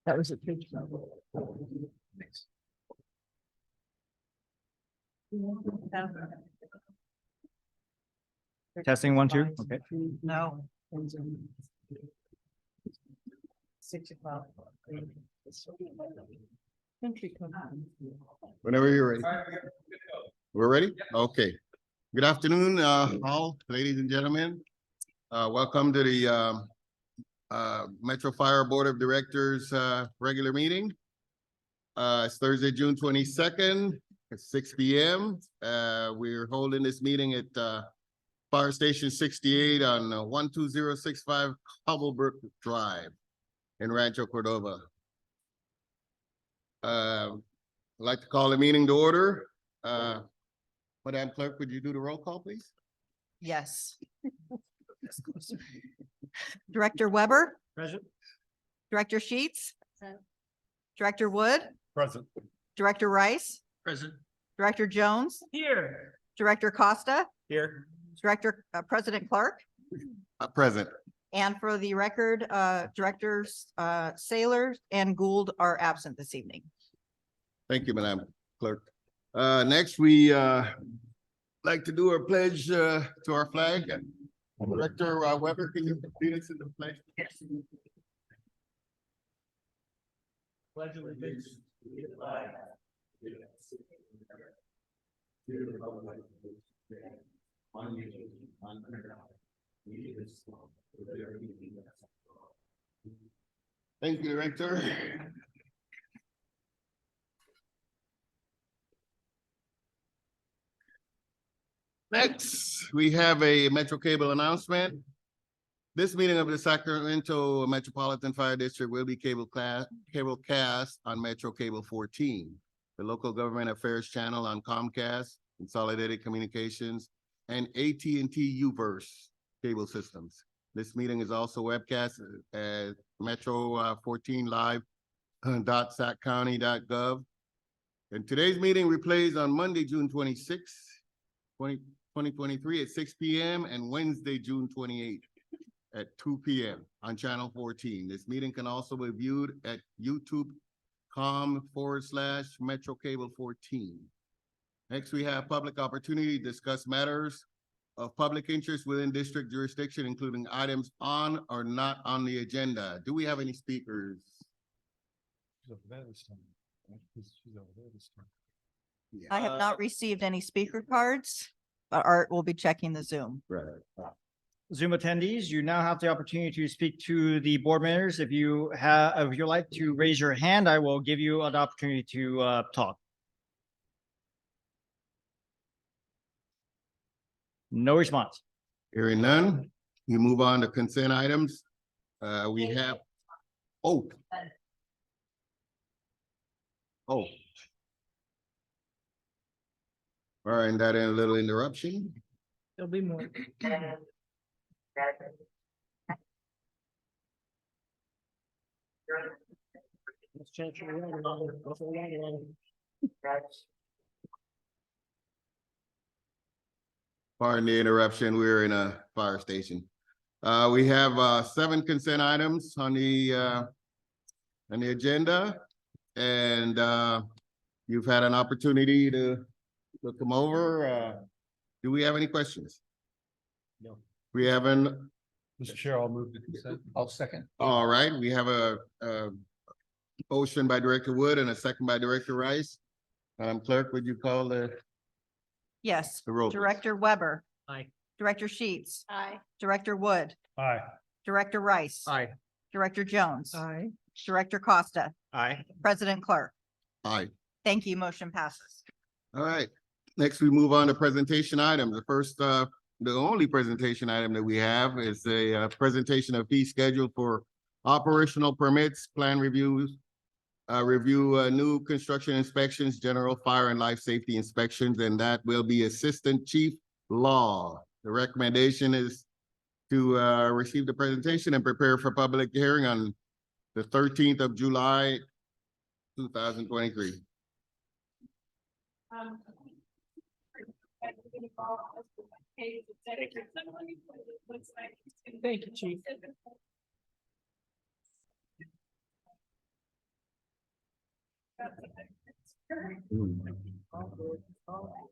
That was a page. Testing 1, 2. Okay. No. 6 o'clock. Whenever you're ready. We're ready? Okay. Good afternoon, all ladies and gentlemen. Welcome to the Metro Fire Board of Directors regular meeting. It's Thursday, June 22nd at 6 p.m. We're holding this meeting at Fire Station 68 on 12065 Cobblebrook Drive in Rancho Cordova. I'd like to call the meeting to order. Madam Clerk, would you do the roll call, please? Yes. Director Weber, Present. Director Sheets, Director Wood, Present. Director Rice, Present. Director Jones, Here. Director Costa, Here. Director, President Clark, Present. and for the record, Directors, Sailor and Gould are absent this evening. Thank you, Madam Clerk. Next, we like to do our pledge to our flag. Director Weber, can you lead us in the pledge? Pledge allegiance to the flag. Thank you, Director. Next, we have a Metro Cable announcement. This meeting of the Sacramento Metropolitan Fire District will be cable cast on Metro Cable 14, the local government affairs channel on Comcast, Consolidated Communications, and AT&T Uverse cable systems. This meeting is also webcast at Metro 14 live.saccounty.gov. And today's meeting replays on Monday, June 26th, 2023 at 6 p.m. and Wednesday, June 28th at 2 p.m. on channel 14. This meeting can also be viewed at youtube.com/Metro Cable 14. Next, we have public opportunity to discuss matters of public interest within district jurisdiction, including items on or not on the agenda. Do we have any speakers? I have not received any speaker cards, but Art will be checking the Zoom. Right. Zoom attendees, you now have the opportunity to speak to the board members. If you'd like to raise your hand, I will give you an opportunity to talk. No response. Hearing none, we move on to consent items. We have, oh. All right, and that a little interruption. There'll be more. Pardon the interruption, we're in a fire station. We have 7 consent items on the agenda. And you've had an opportunity to look them over. Do we have any questions? No. We haven't. Mr. Chair, I'll move the consent. I'll second. All right, we have a motion by Director Wood and a second by Director Rice. Madam Clerk, would you call the Yes. roll? please? Director Weber. Aye. Director Sheets. Aye. Director Wood. Aye. Director Rice. Aye. Director Jones. Aye. Director Costa. Aye. President Clark. Aye. Thank you. Motion passes. All right, next we move on to presentation items. The first, the only presentation item that we have is a presentation of fee schedule for operational permits, plan reviews, new construction inspections, general fire and life safety inspections, and that will be Assistant Chief Law. The recommendation is to receive the presentation and prepare for public hearing on the 13th of July, 2023. Thank you, Chief.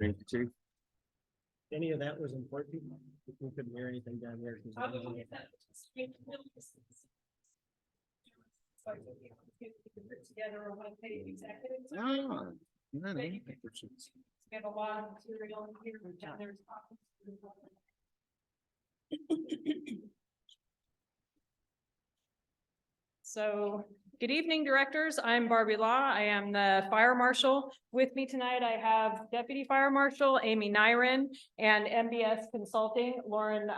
Thank you, Chief. Any of that was important. If we couldn't hear anything down here. Together a one-page executive. Ah, We have a lot of material here, which there's copies. So, good evening, directors. I'm Barbie Law. I am the fire marshal. With me tonight, I have Deputy Fire Marshal Amy Nyren and MBS Consulting, Lauren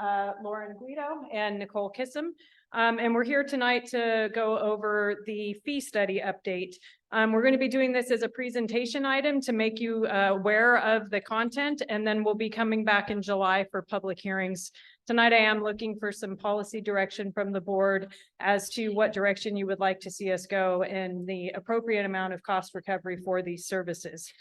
Guido and Nicole Kissam. And we're here tonight to go over the fee study update. We're going to be doing this as a presentation item to make you aware of the content, and then we'll be coming back in July for public hearings. Tonight, I am looking for some policy direction from the board as to what direction you would like to see us go and the appropriate amount of cost recovery for these services.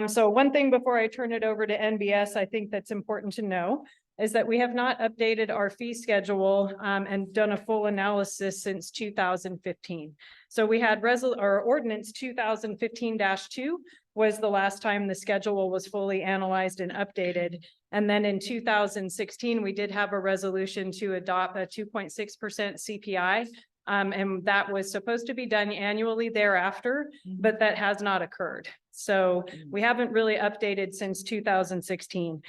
So one thing before I turn it over to NBS, I think that's important to know is that we have not updated our fee schedule and done a full analysis since 2015. So we had our ordinance 2015-2 was the last time the schedule was fully analyzed and updated. And then in 2016, we did have a resolution to adopt a 2.6% CPI. And that was supposed to be done annually thereafter, but that has not occurred. So we haven't really updated since 2016.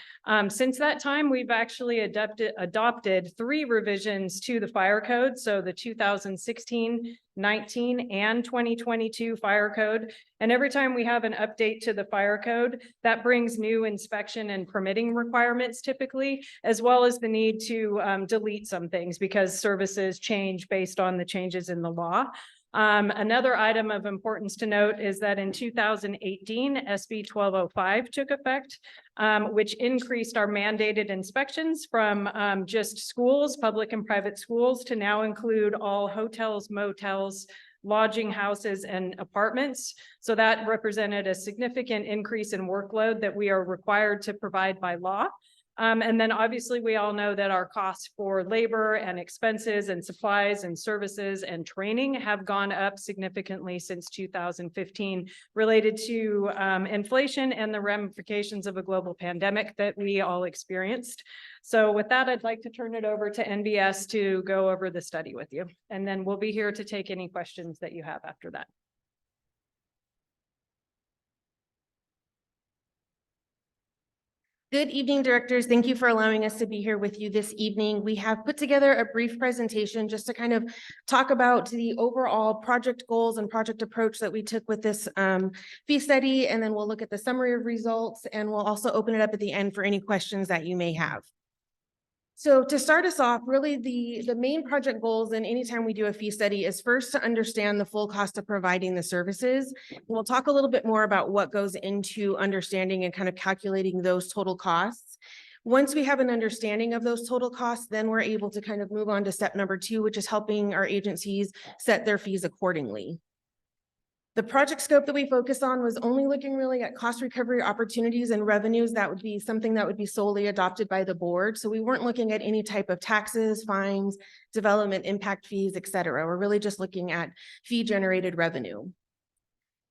Since that time, we've actually adopted 3 revisions to the fire code. So the 2016, 19, and 2022 fire code. And every time we have an update to the fire code, that brings new inspection and permitting requirements typically, as well as the need to delete some things because services change based on the changes in the law. Another item of importance to note is that in 2018, SB 1205 took effect, which increased our mandated inspections from just schools, public and private schools, to now include all hotels, motels, lodging houses, and apartments. So that represented a significant increase in workload that we are required to provide by law. And then obviously we all know that our costs for labor and expenses and supplies and services and training have gone up significantly since 2015 related to inflation and the ramifications of a global pandemic that we all experienced. So with that, I'd like to turn it over to NBS to go over the study with you. And then we'll be here to take any questions that you have after that. Good evening, directors. Thank you for allowing us to be here with you this evening. We have put together a brief presentation just to kind of talk about the overall project goals and project approach that we took with this fee study, and then we'll look at the summary of results, and we'll also open it up at the end for any questions that you may have. So to start us off, really the main project goals in anytime we do a fee study is first to understand the full cost of providing the services. We'll talk a little bit more about what goes into understanding and kind of calculating those total costs. Once we have an understanding of those total costs, then we're able to kind of move on to step number 2, which is helping our agencies set their fees accordingly. The project scope that we focused on was only looking really at cost recovery opportunities and revenues. That would be something that would be solely adopted by the board. So we weren't looking at any type of taxes, fines, development impact fees, et cetera. We're really just looking at fee generated revenue.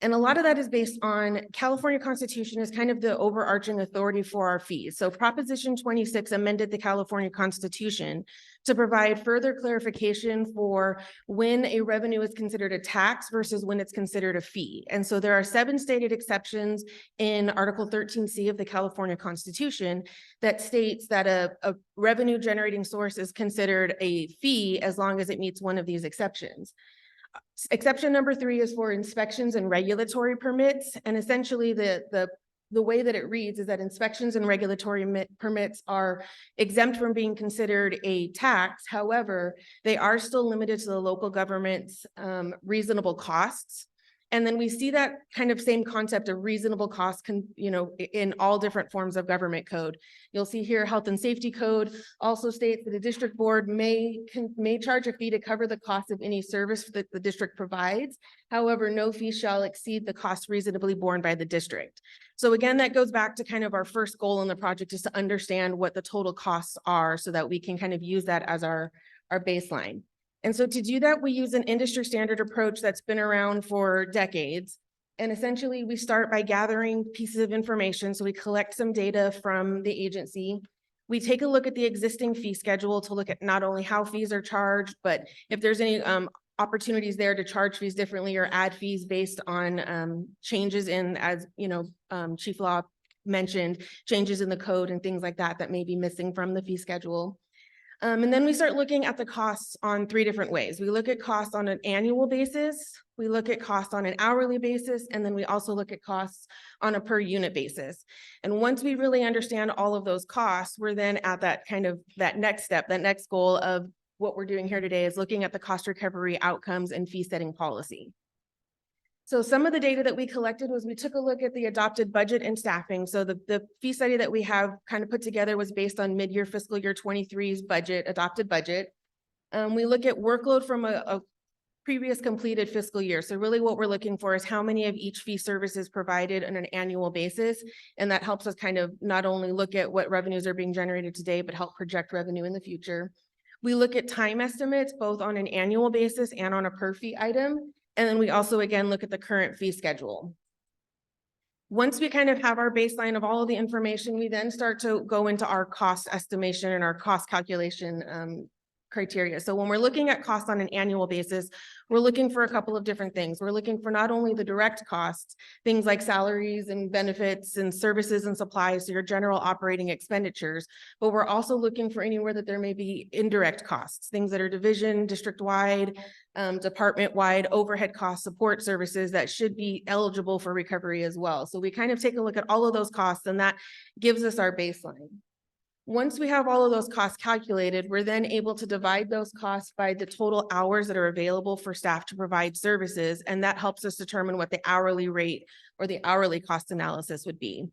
And a lot of that is based on California Constitution is kind of the overarching authority for our fees. So Proposition 26 amended the California Constitution to provide further clarification for when a revenue is considered a tax versus when it's considered a fee. And so there are 7 stated exceptions in Article 13C of the California Constitution that states that a revenue generating source is considered a fee as long as it meets one of these exceptions. Exception number 3 is for inspections and regulatory permits. And essentially the way that it reads is that inspections and regulatory permits are exempt from being considered a tax. However, they are still limited to the local government's reasonable costs. And then we see that kind of same concept of reasonable costs in all different forms of government code. You'll see here health and safety code also states that a district board may charge a fee to cover the cost of any service that the district provides. However, no fee shall exceed the cost reasonably borne by the district. So again, that goes back to kind of our first goal in the project is to understand what the total costs are so that we can kind of use that as our baseline. And so to do that, we use an industry standard approach that's been around for decades. And essentially, we start by gathering pieces of information. So we collect some data from the agency. We take a look at the existing fee schedule to look at not only how fees are charged, but if there's any opportunities there to charge fees differently or add fees based on changes in, as you know, Chief Law mentioned, changes in the code and things like that that may be missing from the fee schedule. And then we start looking at the costs on 3 different ways. We look at costs on an annual basis, we look at costs on an hourly basis, and then we also look at costs on a per unit basis. And once we really understand all of those costs, we're then at that kind of that next step, that next goal of what we're doing here today is looking at the cost recovery outcomes and fee setting policy. So some of the data that we collected was we took a look at the adopted budget and staffing. So the fee study that we have kind of put together was based on mid-year fiscal year 23's budget, adopted budget. We look at workload from a previous completed fiscal year. So really what we're looking for is how many of each fee service is provided on an annual basis. And that helps us kind of not only look at what revenues are being generated today, but help project revenue in the future. We look at time estimates, both on an annual basis and on a per fee item. And then we also, again, look at the current fee schedule. Once we kind of have our baseline of all of the information, we then start to go into our cost estimation and our cost calculation criteria. So when we're looking at costs on an annual basis, we're looking for a couple of different things. We're looking for not only the direct costs, things like salaries and benefits and services and supplies, so your general operating expenditures, but we're also looking for anywhere that there may be indirect costs, things that are division, district-wide, department-wide overhead cost support services that should be eligible for recovery as well. So we kind of take a look at all of those costs, and that gives us our baseline. Once we have all of those costs calculated, we're then able to divide those costs by the total hours that are available for staff to provide services, and that helps us determine what the hourly rate or the hourly cost analysis would be.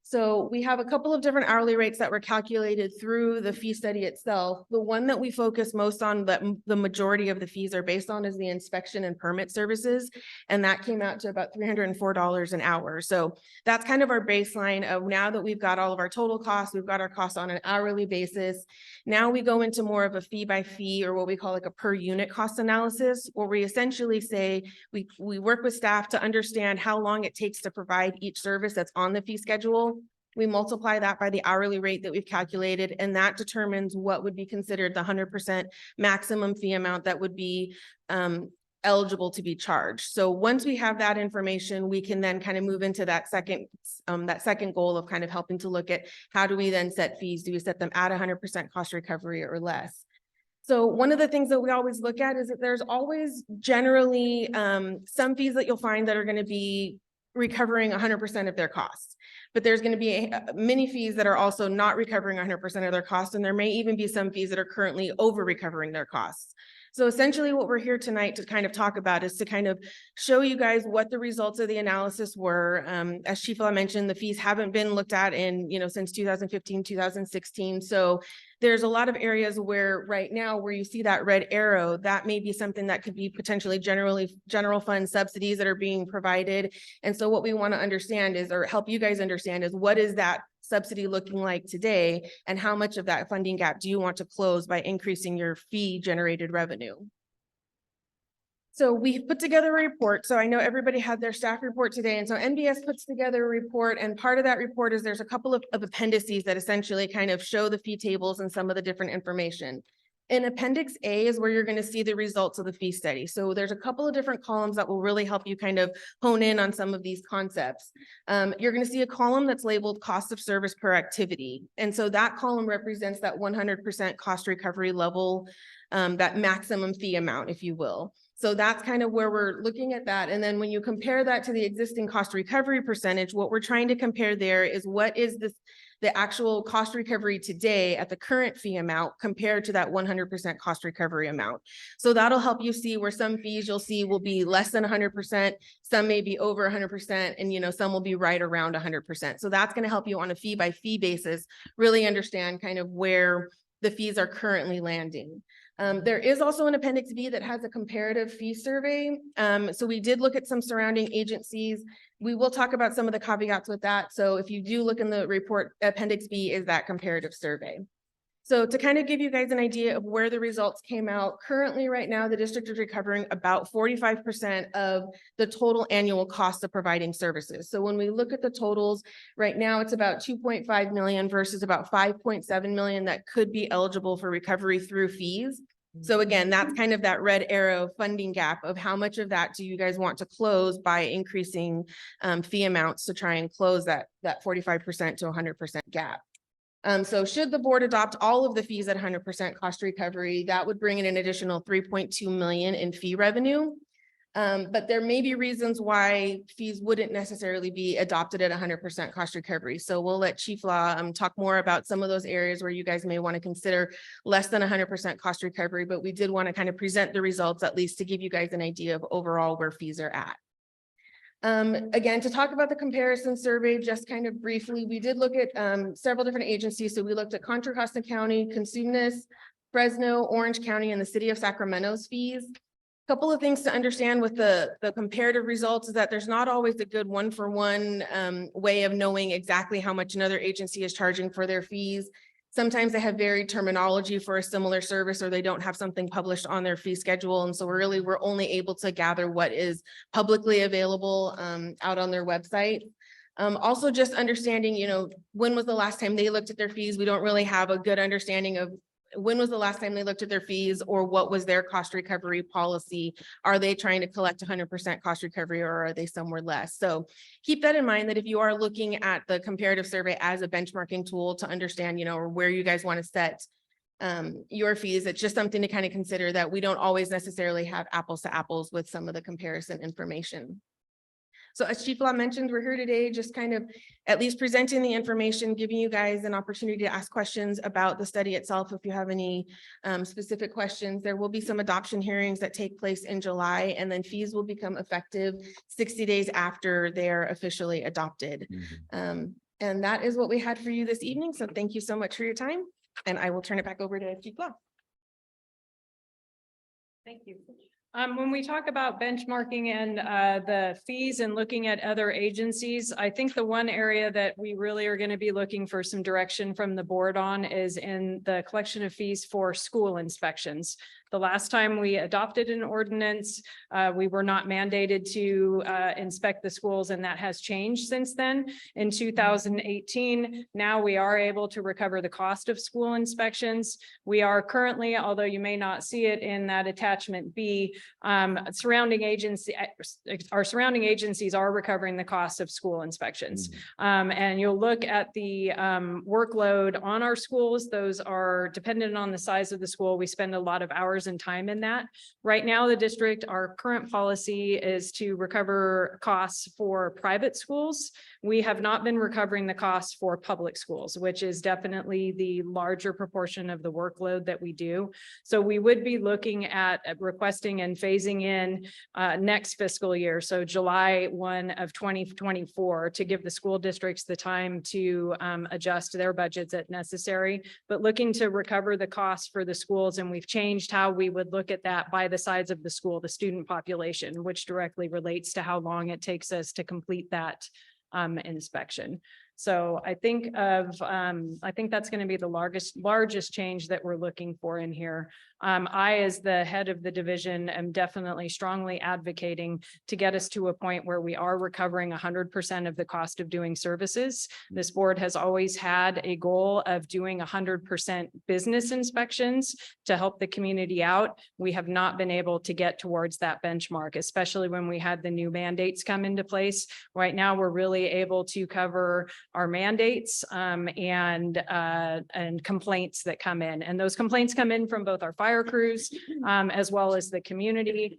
So we have a couple of different hourly rates that were calculated through the fee study itself. The one that we focus most on, that the majority of the fees are based on, is the inspection and permit services. And that came out to about $304 an hour. So that's kind of our baseline of, now that we've got all of our total costs, we've got our costs on an hourly basis. Now we go into more of a fee by fee, or what we call like a per unit cost analysis, where we essentially say we work with staff to understand how long it takes to provide each service that's on the fee schedule. We multiply that by the hourly rate that we've calculated, and that determines what would be considered the 100% maximum fee amount that would be eligible to be charged. So once we have that information, we can then kind of move into that second goal of kind of helping to look at how do we then set fees? Do we set them at 100% cost recovery or less? So one of the things that we always look at is that there's always generally some fees that you'll find that are going to be recovering 100% of their costs. But there's going to be many fees that are also not recovering 100% of their costs. And there may even be some fees that are currently over recovering their costs. So essentially what we're here tonight to kind of talk about is to kind of show you guys what the results of the analysis were. As Chief Law mentioned, the fees haven't been looked at in, since 2015, 2016. So there's a lot of areas where right now where you see that red arrow, that may be something that could be potentially general fund subsidies that are being provided. And so what we want to understand is, or help you guys understand, is what is that subsidy looking like today, and how much of that funding gap do you want to close by increasing your fee generated revenue? So we put together a report. So I know everybody had their staff report today. And so NBS puts together a report, and part of that report is there's a couple of appendices that essentially kind of show the fee tables and some of the different information. In Appendix A is where you're going to see the results of the fee study. So there's a couple of different columns that will really help you kind of hone in on some of these concepts. You're going to see a column that's labeled cost of service per activity. And so that column represents that 100% cost recovery level, that maximum fee amount, if you will. So that's kind of where we're looking at that. And then when you compare that to the existing cost recovery percentage, what we're trying to compare there is what is the actual cost recovery today at the current fee amount compared to that 100% cost recovery amount. So that'll help you see where some fees you'll see will be less than 100%, some may be over 100%, and some will be right around 100%. So that's going to help you on a fee by fee basis really understand kind of where the fees are currently landing. There is also an Appendix B that has a comparative fee survey. So we did look at some surrounding agencies. We will talk about some of the caveats with that. So if you do look in the report, Appendix B is that comparative survey. So to kind of give you guys an idea of where the results came out, currently right now, the district is recovering about 45% of the total annual cost of providing services. So when we look at the totals, right now it's about 2.5 million versus about 5.7 million that could be eligible for recovery through fees. So again, that's kind of that red arrow funding gap of how much of that do you guys want to close by increasing fee amounts to try and close that 45% to 100% gap. So should the board adopt all of the fees at 100% cost recovery, that would bring in an additional 3.2 million in fee revenue. But there may be reasons why fees wouldn't necessarily be adopted at 100% cost recovery. So we'll let Chief Law talk more about some of those areas where you guys may want to consider less than 100% cost recovery, but we did want to kind of present the results at least to give you guys an idea of overall where fees are at. Again, to talk about the comparison survey, just kind of briefly, we did look at several different agencies. So we looked at Contra Costa County, Cosumnes, Fresno, Orange County, and the city of Sacramento's fees. Couple of things to understand with the comparative results is that there's not always a good one-for-one way of knowing exactly how much another agency is charging for their fees. Sometimes they have varied terminology for a similar service, or they don't have something published on their fee schedule. And so we're only able to gather what is publicly available out on their website. Also just understanding, when was the last time they looked at their fees? We don't really have a good understanding of when was the last time they looked at their fees, or what was their cost recovery policy? Are they trying to collect 100% cost recovery, or are they somewhere less? So keep that in mind, that if you are looking at the comparative survey as a benchmarking tool to understand, where you guys want to set your fees, it's just something to kind of consider, that we don't always necessarily have apples to apples with some of the comparison information. So as Chief Law mentioned, we're here today just kind of at least presenting the information, giving you guys an opportunity to ask questions about the study itself. If you have any specific questions, there will be some adoption hearings that take place in July, and then fees will become effective 60 days after they're officially adopted. And that is what we had for you this evening. So thank you so much for your time, and I will turn it back over to Chief Law. Thank you. When we talk about benchmarking and the fees and looking at other agencies, I think the one area that we really are going to be looking for some direction from the board on is in the collection of fees for school inspections. The last time we adopted an ordinance, we were not mandated to inspect the schools, and that has changed since then. In 2018, now we are able to recover the cost of school inspections. We are currently, although you may not see it in that attachment B, our surrounding agencies are recovering the cost of school inspections. And you'll look at the workload on our schools. Those are dependent on the size of the school. We spend a lot of hours and time in that. Right now, the district, our current policy is to recover costs for private schools. We have not been recovering the costs for public schools, which is definitely the larger proportion of the workload that we do. So we would be looking at requesting and phasing in next fiscal year, so July 1 of 2024, to give the school districts the time to adjust their budgets as necessary, but looking to recover the costs for the schools. And we've changed how we would look at that by the size of the school, the student population, which directly relates to how long it takes us to complete that inspection. So I think that's going to be the largest change that we're looking for in here. I, as the head of the division, am definitely strongly advocating to get us to a point where we are recovering 100% of the cost of doing services. This board has always had a goal of doing 100% business inspections to help the community out. We have not been able to get towards that benchmark, especially when we had the new mandates come into place. Right now, we're really able to cover our mandates and complaints that come in. And those complaints come in from both our fire crews as well as the community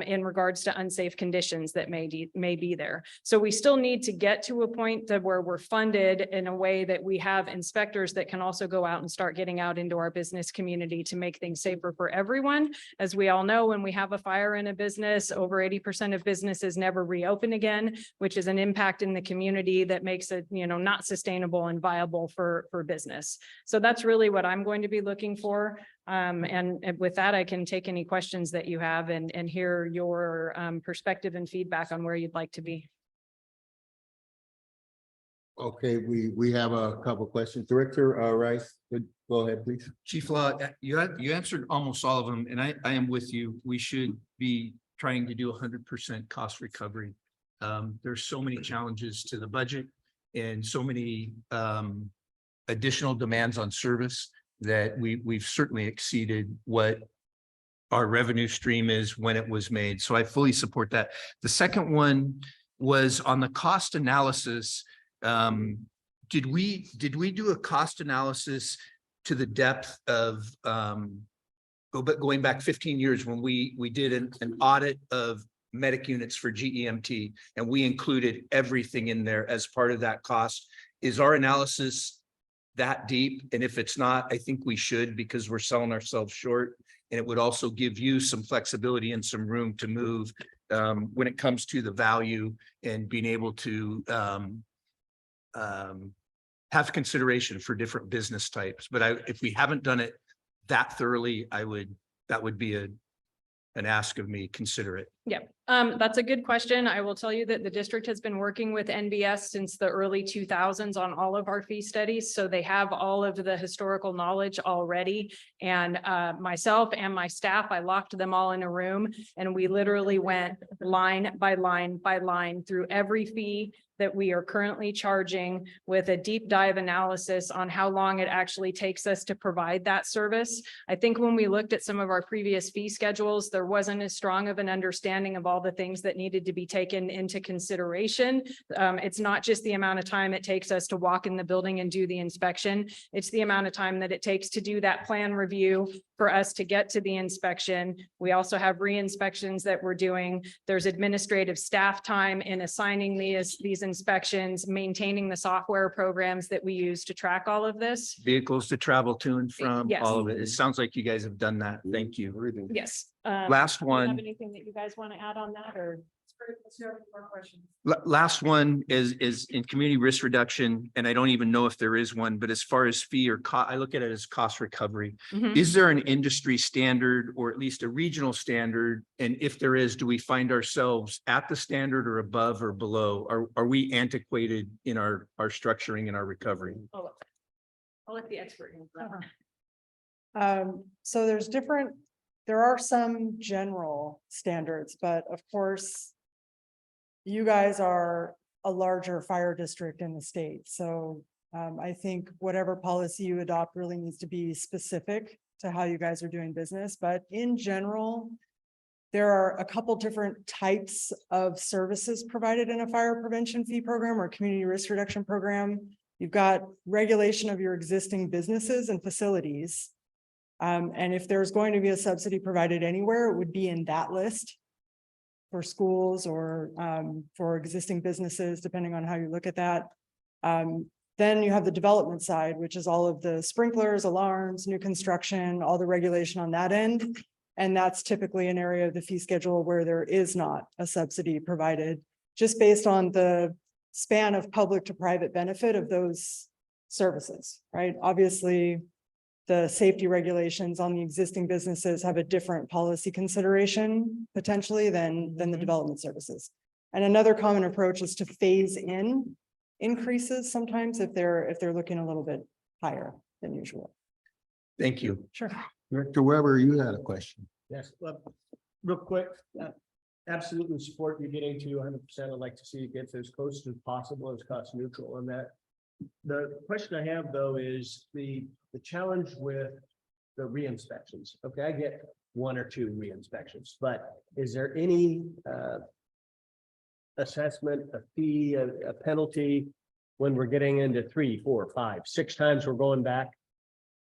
in regards to unsafe conditions that may be there. So we still need to get to a point that where we're funded in a way that we have inspectors that can also go out and start getting out into our business community to make things safer for everyone. As we all know, when we have a fire in a business, over 80% of businesses never reopen again, which is an impact in the community that makes it, not sustainable and viable for business. So that's really what I'm going to be looking for. And with that, I can take any questions that you have and hear your perspective and feedback on where you'd like to be. Okay, we have a couple questions. Director Rice, go ahead, please. Chief Law, you answered almost all of them, and I am with you. We should be trying to do 100% cost recovery. There's so many challenges to the budget and so many additional demands on service that we've certainly exceeded what our revenue stream is when it was made. So I fully support that. The second one was on the cost analysis. Did we do a cost analysis to the depth of going back 15 years when we did an audit of medic units for GEMT, and we included everything in there as part of that cost? Is our analysis that deep? And if it's not, I think we should, because we're selling ourselves short. And it would also give you some flexibility and some room to move when it comes to the value and being able to have consideration for different business types. But if we haven't done it that thoroughly, that would be an ask of me. Consider it. Yeah, that's a good question. I will tell you that the district has been working with NBS since the early 2000s on all of our fee studies. So they have all of the historical knowledge already. And myself and my staff, I locked them all in a room, and we literally went line by line by line through every fee that we are currently charging, with a deep dive analysis on how long it actually takes us to provide that service. I think when we looked at some of our previous fee schedules, there wasn't as strong of an understanding of all the things that needed to be taken into consideration. It's not just the amount of time it takes us to walk in the building and do the inspection. It's the amount of time that it takes to do that plan review, for us to get to the inspection. We also have re-inspections that we're doing. There's administrative staff time in assigning these inspections, maintaining the software programs that we use to track all of this. Vehicles to travel to and from, Yes. all of it. It sounds like you guys have done that. Thank you. Yes. Last Do you have one. anything that you guys want to add on that, or? Last one is in community risk reduction, and I don't even know if there is one, but as far as fee or I look at it as cost recovery. Mhm. Is there an industry standard or at least a regional standard? And if there is, do we find ourselves at the standard or above or below? Are we antiquated in our structuring and our recovery? I'll let the expert answer that. So there are some general standards, but of course, you guys are a larger fire district in the state. So I think whatever policy you adopt really needs to be specific to how you guys are doing business. But in general, there are a couple different types of services provided in a fire prevention fee program or community risk reduction program. You've got regulation of your existing businesses and facilities. And if there's going to be a subsidy provided anywhere, it would be in that list for schools or for existing businesses, depending on how you look at that. Then you have the development side, which is all of the sprinklers, alarms, new construction, all the regulation on that end. And that's typically an area of the fee schedule where there is not a subsidy provided, just based on the span of public to private benefit of those services, right? Obviously, the safety regulations on the existing businesses have a different policy consideration potentially than the development services. And another common approach is to phase in increases sometimes if they're looking a little bit higher than usual. Thank you. Sure. Director Weber, you had a question. Yes, real quick, absolutely support you getting to 100%. I'd like to see you get to as close as possible as cost neutral on that. The question I have though is the challenge with the re-inspections. Okay, I get one or two re-inspections, but is there any assessment, a fee, a penalty when we're getting into 3, 4, 5, 6 times we're going back?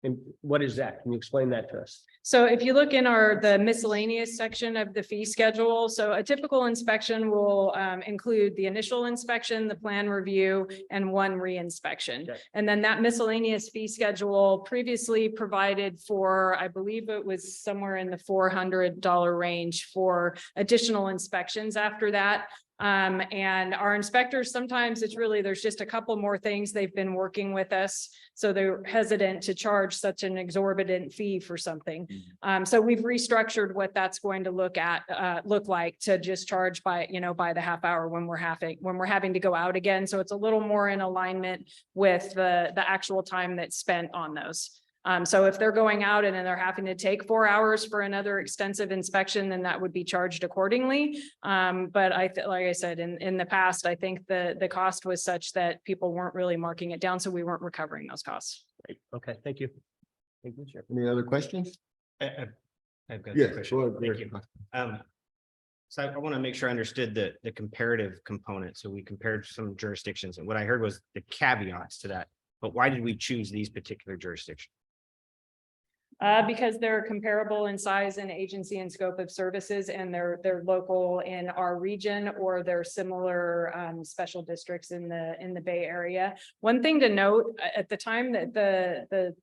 And what is that? Can you explain that to us? So if you look in the miscellaneous section of the fee schedule, so a typical inspection will include the initial inspection, the plan review, and one re-inspection. Okay. And then that miscellaneous fee schedule previously provided for, I believe it was somewhere in the $400 range for additional inspections after that. And our inspectors, sometimes it's really, there's just a couple more things. They've been working with us. So they're hesitant to charge such an exorbitant fee for something. So we've restructured what that's going to look like to just charge by, by the half hour when we're having to go out again. So it's a little more in alignment with the actual time that's spent on those. So if they're going out and then they're having to take 4 hours for another extensive inspection, then that would be charged accordingly. But like I said, in the past, I think the cost was such that people weren't really marking it down, so we weren't recovering those costs. Okay, thank you. Thank you, Chair. Any other questions? I've got a Yes. question. go ahead, Thank Greg. you. So I want to make sure I understood the comparative component. So we compared some jurisdictions and what I heard was the caveats to that. But why did we choose these particular jurisdictions? Because they're comparable in size and agency and scope of services, and they're local in our region, or they're similar special districts in the Bay Area. One thing to note, at the time that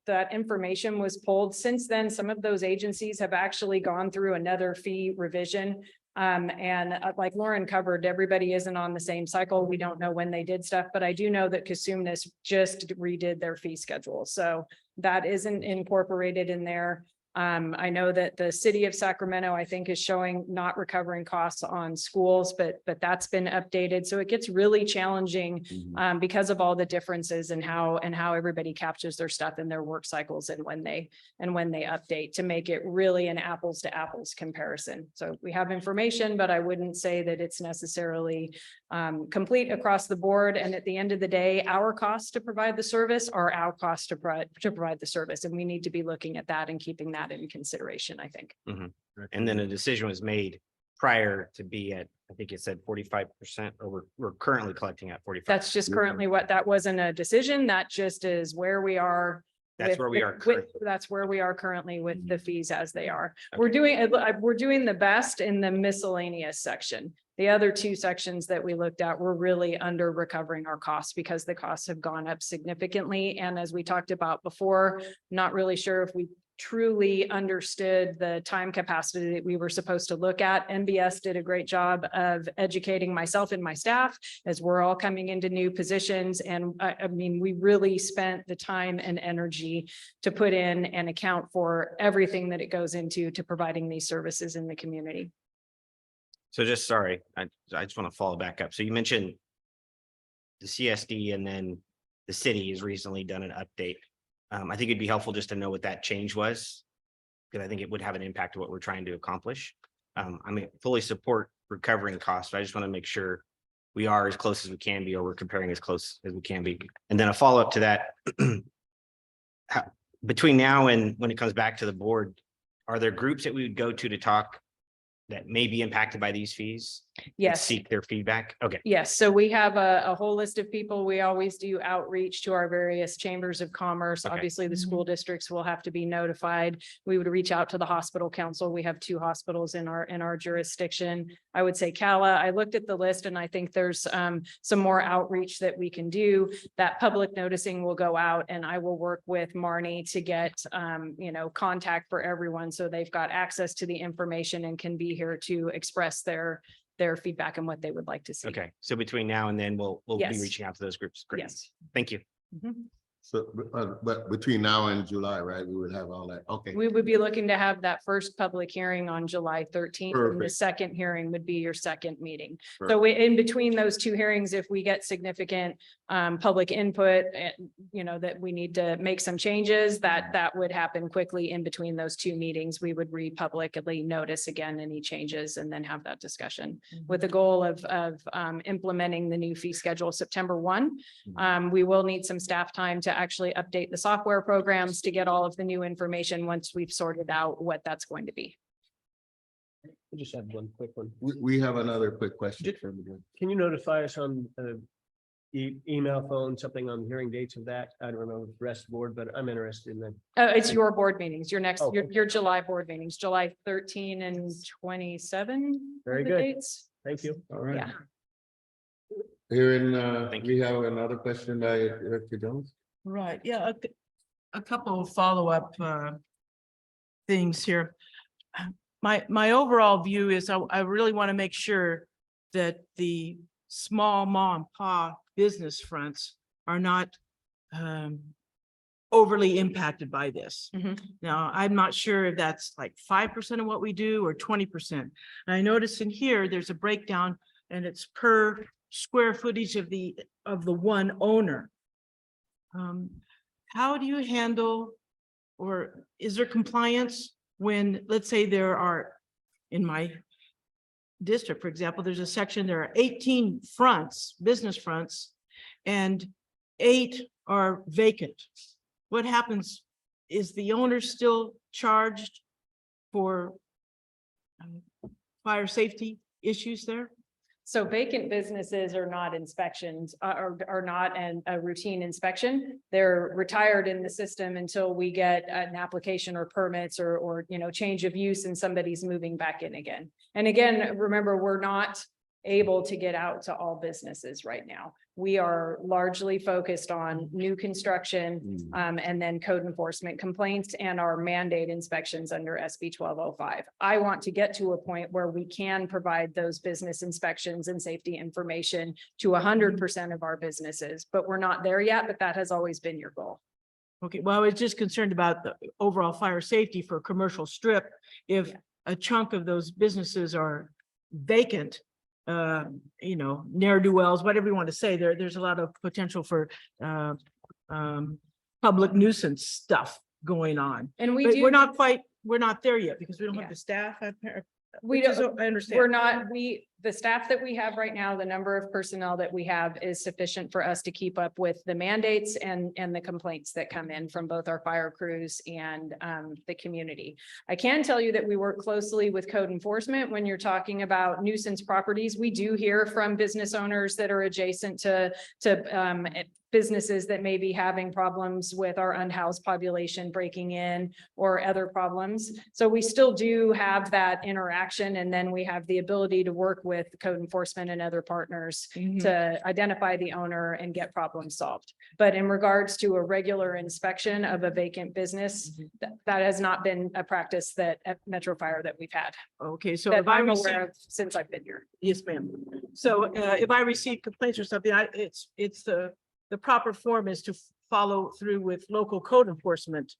that information was pulled, since then, some of those agencies have actually gone through another fee revision. Like Lauren covered, everybody isn't on the same cycle. We don't know when they did stuff, but I do know that Cosumnes just redid their fee schedule. So that isn't incorporated in there. I know that the city of Sacramento, I think, is showing not recovering costs on schools, but that's been updated. So it gets really challenging because of all the differences in how everybody captures their stuff in their work cycles and when they update, to make it really an apples to apples comparison. So we have information, but I wouldn't say that it's necessarily complete across the board. And at the end of the day, our costs to provide the service are our costs to provide the service. And we need to be looking at that and keeping that in consideration, I think. And then a decision was made prior to be at, I think it said 45%, or we're currently collecting at 45. That's just currently that wasn't a decision. That just is where we are. That's where we are currently. That's where we are currently with the fees as they are. Okay. We're doing the best in the miscellaneous section. The other two sections that we looked at were really under recovering our costs because the costs have gone up significantly. And as we talked about before, not really sure if we truly understood the time capacity that we were supposed to look at. MBS did a great job of educating myself and my staff as we're all coming into new positions. And I mean, we really spent the time and energy to put in and account for everything that it goes into to providing these services in the community. So just sorry, I just want to follow back up. So you mentioned the CSD and then the city has recently done an update. I think it'd be helpful just to know what that change was, because I think it would have an impact to what we're trying to accomplish. I mean, fully support recovering costs, but I just want to make sure we are as close as we can be, or we're comparing as close as we can be. And then a follow up to that, between now and when it comes back to the board, are there groups that we would go to talk that may be impacted by these fees? Yes. Seek their feedback? Okay. Yes, so we have a whole list of people. We always do outreach to our various chambers of commerce. Okay. Obviously, the school districts will have to be notified. We would reach out to the hospital council. We have 2 hospitals in our jurisdiction. I would say CALA. I looked at the list and I think there's some more outreach that we can do. That public noticing will go out, and I will work with Marnie to get contact for everyone so they've got access to the information and can be here to express their feedback and what they would like to see. Okay. So between now and then, we'll be Yes. reaching out to those groups. Great. Yes. Thank you. Mhm. So, but between now and July, right, we would have all that. Okay. We would be looking to have that first public hearing on July 13th. And the Perfect. second hearing would be your second meeting. So Perfect. in between those 2 hearings, if we get significant public input, that we need to make some changes, that would happen quickly in between those 2 meetings. We would republicly notice again any changes and then have that discussion with the goal of implementing the new fee schedule September 1. We will need some staff time to actually update the software programs to get all of the new information once we've sorted out what that's going to be. I just have one quick one. We have another quick question. for everyone. Can you notify us on email, phone, something on hearing dates of that? I don't remember the rest of the board, but I'm interested in that. It's your board meetings, your next, Oh, your, okay. your July board meetings, July 13 and 27. Very the good. dates. Thank you. All right. Yeah. Here in, Thank we have another question by Director Jones. Right, yeah, a couple of follow-up things here. My overall view is I really want to make sure that the small mom and pop business fronts are not overly impacted by this. Mhm. Now, I'm not sure if that's like 5% of what we do or 20%. And I noticed in here, there's a breakdown and it's per square footage of the one owner. How do you handle, or is there compliance when, let's say there are, in my district, for example, there's a section, there are 18 fronts, business fronts, and 8 are vacant. What happens? Is the owner still charged for fire safety issues there? So vacant businesses are not inspections, are not a routine inspection. They're retired in the system until we get an application or permits or, you know, change of use and somebody's moving back in again. And again, remember, we're not able to get out to all businesses right now. We are largely focused on new construction, and then code enforcement complaints and our mandate inspections under SB 1205. I want to get to a point where we can provide those business inspections and safety information to 100% of our businesses, but we're not there yet, but that has always been your goal. Okay, well, I was just concerned about the overall fire safety for a commercial strip. If a chunk of those businesses are vacant, you know, ne'er-do-wells, whatever you want to say, there's a lot of potential for public nuisance stuff going on. And we But do. we're not there yet because we don't Yeah. have the staff. We which is- don't, I understand. we're not, the staff that we have right now, the number of personnel that we have is sufficient for us to keep up with the mandates and the complaints that come in from both our fire crews and the community. I can tell you that we work closely with code enforcement when you're talking about nuisance properties. We do hear from business owners that are adjacent to businesses that may be having problems with our unhoused population breaking in or other problems. So we still do have that interaction, and then we have the ability to work with code enforcement and other partners Mhm. to identify the owner and get problems solved. But in regards to a regular inspection of a vacant business, that has not been a practice that at Metro Fire that we've had, Okay, so that if I I'm receive, aware of since I've been here. yes, ma'am. So if I receive complaints or something, it's the proper form is to follow through with local code enforcement,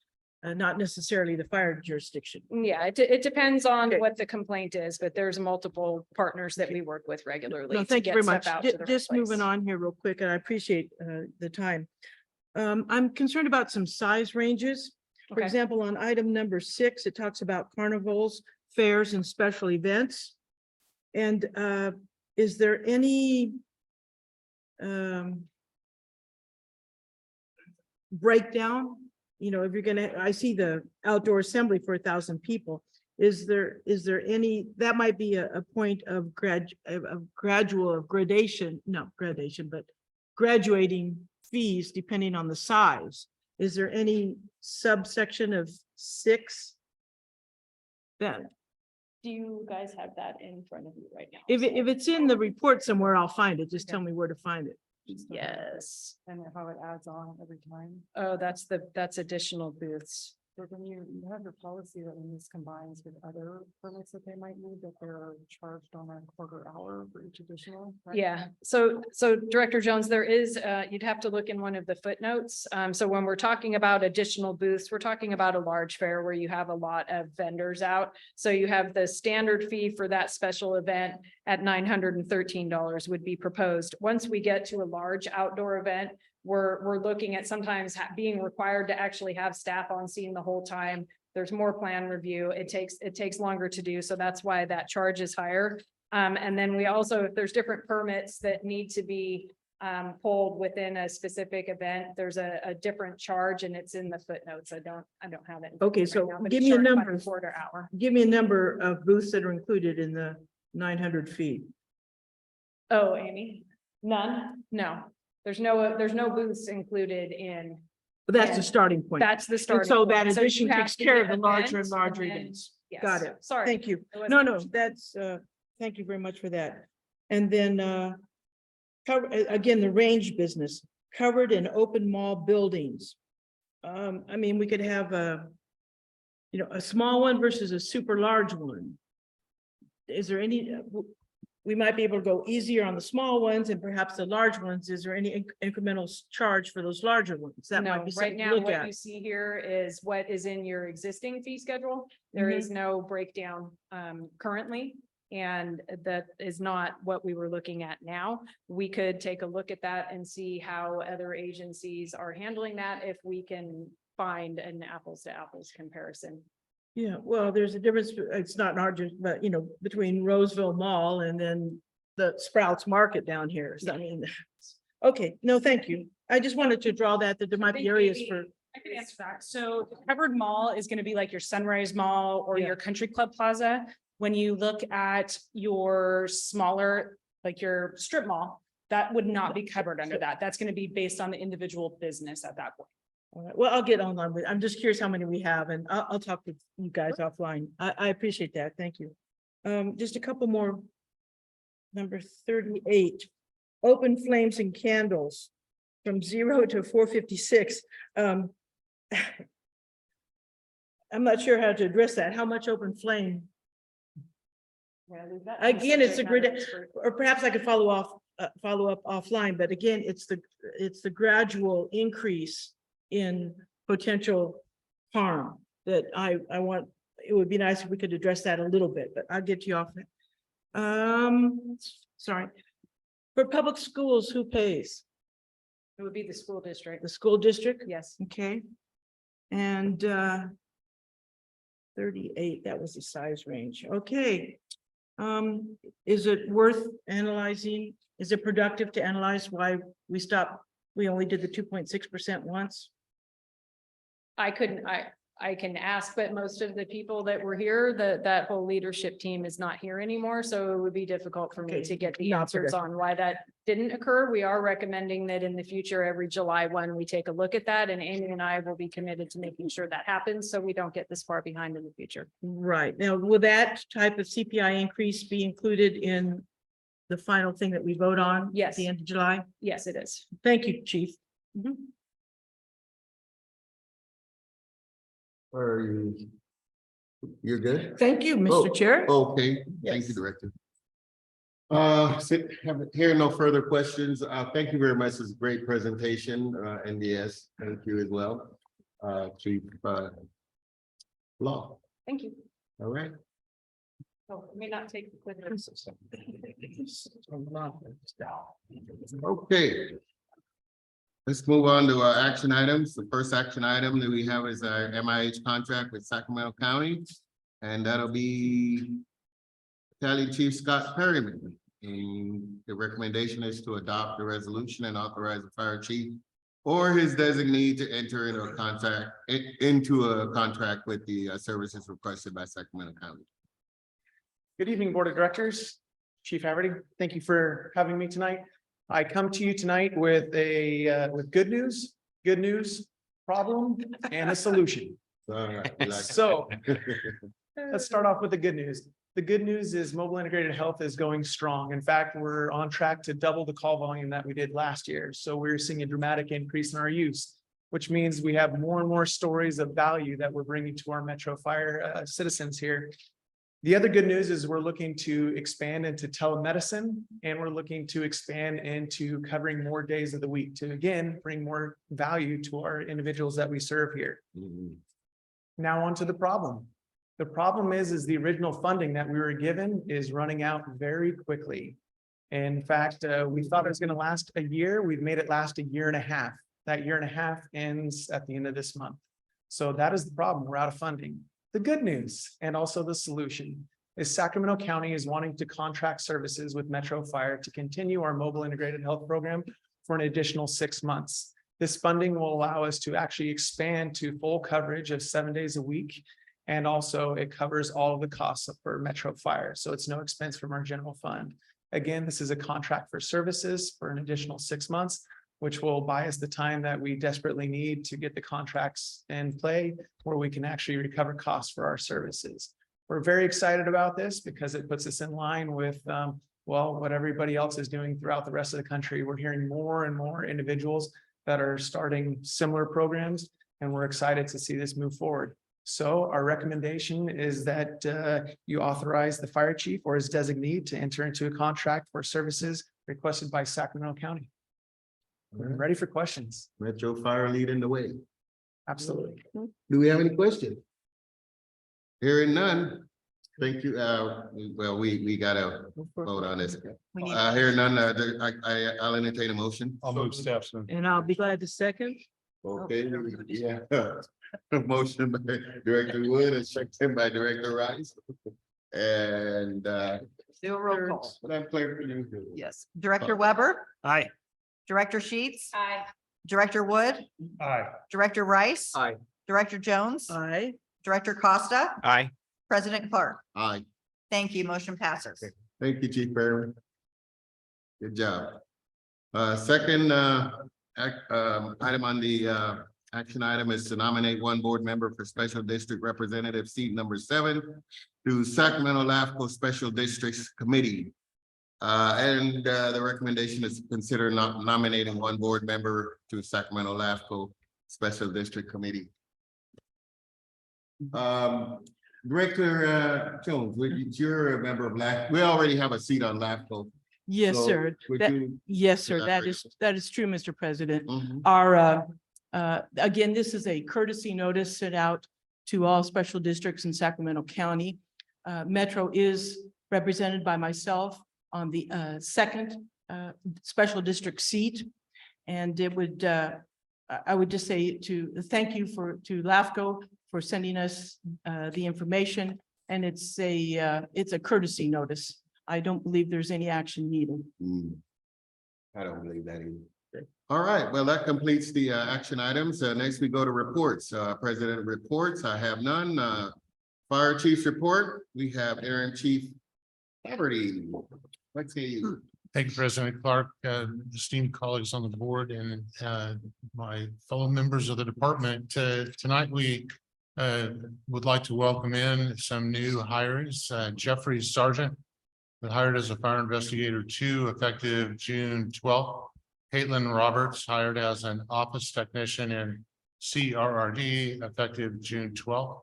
not necessarily the fire jurisdiction. Yeah, it depends on Okay. what the complaint is, but there's multiple partners that we work with regularly. No, to thank you get very stuff much. out to the right Just moving place. on here real quick, and I appreciate the time. I'm concerned about some size ranges. For Okay. example, on item number 6, it talks about carnivals, fairs, and special events. And is there any breakdown? You know, if you're gonna, I see the outdoor assembly for 1,000 people. Is there any, that might be a point of gradation, not gradation, but graduating fees depending on the size. Is there any subsection of 6? That, Do you guys have that in front of you right now? if it's in the report somewhere, I'll find it. Just tell me where to find it. Yes. And how it adds on every time. Oh, that's additional booths. But when you have your policy that when this combines with other permits that they might need, that they're charged on a quarter hour for each additional. right? Yeah, so Director Jones, there is, you'd have to look in one of the footnotes. So when we're talking about additional booths, we're talking about a large fair where you have a lot of vendors out. So you have the standard fee for that special event at $913 would be proposed. Once we get to a large outdoor event, we're looking at sometimes being required to actually have staff on scene the whole time. There's more plan review. It takes longer to do. So that's why that charge is higher. And then we also, if there's different permits that need to be pulled within a specific event, there's a different charge and it's in the footnotes. I don't have it. in front of Okay, me so right now, but give it's me a charged by number. the quarter hour. Give me a number of booths that are included in the 900 feet. Oh, Amy, none? No, there's no booths included in, But that's the Yeah. starting point. that's the And starting. so point. that you addition have takes to care get of the larger and events larger then- events. Yes. Got it. Sorry. Thank you. It wasn't No, no, mentioned. that's, thank you very much for that. And then, again, the range business, covered and open mall buildings. I mean, we could have a small one versus a super large one. Is there any, we might be able to go easier on the small ones and perhaps the large ones. Is there any incremental charge for those larger ones? That might No, be right something to now, look what at. you see here is what is in your existing fee schedule. There is no breakdown currently. And that is not what we were looking at now. We could take a look at that and see how other agencies are handling that, if we can find an apples to apples comparison. Yeah, well, there's a difference. It's not in our, but you know, between Roseville Mall and then the Sprouts Market down here. So I mean, okay, no, thank you. I just wanted to draw that there might be think areas maybe- for, I can answer that. So the covered mall is gonna be like your Sunrise Mall or Yeah. your Country Club Plaza. When you look at your smaller, like your strip mall, that would not be covered under that. That's gonna be based on the individual business at that point. all right, well, I'll get online with, I'm just curious how many we have and I'll talk to you guys offline. I appreciate that. Thank you. Just a couple more. Number 38, open flames and candles from 0 to 456. I'm not sure how to address that. How much open flame? Again, it's a grid, or perhaps I could follow up offline, but again, it's the gradual increase in potential harm that I want. It would be nice if we could address that a little bit, but I'll get you off. Sorry. For public schools, who pays? It would be the school district. The school district? Yes. Okay. And 38, that was the size range. Okay. Is it worth analyzing? Is it productive to analyze why we stopped? We only did the 2.6% once? I can ask, but most of the people that were here, that whole leadership team is not here anymore. So it would be difficult for me Okay, to get the not answers on why that didn't occur. We are recommending that in the future, every July 1, we take a look at that, and Amy and I will be committed to making sure that happens, so we don't get this far behind in the future. Right. Now, will that type of CPI increase be included in the final thing that we vote on? At Yes. the end of July? Yes, it is. Thank you, Chief. Are you? You're good? Thank you, Oh, Mr. Chair. Okay, thank you, Yes. Director. Hearing no further questions, thank you very much. It's a great presentation, NDS. Thank you as well. Chief, Law, Thank you. all right? Oh, it may not take. the quick- Okay. Let's move on to our action items. The first action item that we have is our MIH contract with Sacramento County. And that'll be Battalion Chief Scott Perryman. And the recommendation is to adopt the resolution and authorize the fire chief or his designee to enter into a contract with the services requested by Sacramento County. Good evening, Board of Directors. Chief Haverty, thank you for having me tonight. I come to you tonight with with good news, problem, and a solution. All right, we like- So let's start off with the good news. The good news is Mobile Integrated Health is going strong. In fact, we're on track to double the call volume that we did last year. So we're seeing a dramatic increase in our use, which means we have more and more stories of value that we're bringing to our Metro Fire citizens here. The other good news is we're looking to expand into telemedicine, and we're looking to expand into covering more days of the week to, again, bring more value to our individuals that we serve here. Mhm. Now on to the problem. The problem is the original funding that we were given is running out very quickly. In fact, we thought it was going to last a year. We've made it last a year and a half. That year and a half ends at the end of this month. So that is the problem. We're out of funding. The good news and also the solution is Sacramento County is wanting to contract services with Metro Fire to continue our mobile integrated health program for an additional 6 months. This funding will allow us to actually expand to full coverage of 7 days a week. And also it covers all of the costs for Metro Fire. So it's no expense from our general fund. Again, this is a contract for services for an additional 6 months, which will buy us the time that we desperately need to get the contracts in play where we can actually recover costs for our services. We're very excited about this because it puts us in line with, what everybody else is doing throughout the rest of the country. We're hearing more and more individuals that are starting similar programs, and we're excited to see this move forward. So our recommendation is that you authorize the fire chief or his designee to enter into a contract for services requested by Sacramento County. I'm ready for questions. Metro Fire leading the way. Absolutely. Do we have any questions? Hearing none. Thank you. Well, we gotta vote on this. We need, Hearing none, I'll entertain a motion. I'll move steps. And I'll be glad to second. Okay, yeah. Motion by Director Wood and second by Director Rice. And do a roll call. Madam Clerk, can you do it? Yes. Director Weber, Aye. Director Sheets, Aye. Director Wood, Aye. Director Rice. Aye. Director Jones, Aye. Director Costa, Aye. President Clark. Aye. Thank you. Motion passes. Thank you, Chief Perry. Good job. Second, item on the, action item is to nominate one board member for Special District Representative seat number 7 to Sacramento LAFCO Special Districts Committee. And the recommendation is to consider nominating one board member to Sacramento LAFCO Special District Committee. Director Jones, you're a member of we already have a seat on LAFCO. Yes, So sir. would That- you- Yes, sir. elaborate? That is true, Mr. President. Mhm. Our, again, this is a courtesy notice sent out to all special districts in Sacramento County. Metro is represented by myself on the second special district seat. And it would, I would just say to thank you to LAFCO for sending us the information. And it's a courtesy notice. I don't believe there's any action needed. I don't believe that either. All right, well, that completes the action items. Next we go to reports. President reports, I have none. Fire chief's report, we have Aaron Chief Haverty. Let's see. Thank you, President Clark, esteemed colleagues on the board and my fellow members of the department. Tonight, we would like to welcome in some new hires. Jeffrey Sargent, hired as a fire investigator 2, effective June 12th. Caitlin Roberts, hired as an office technician in CRRD, effective June 12th.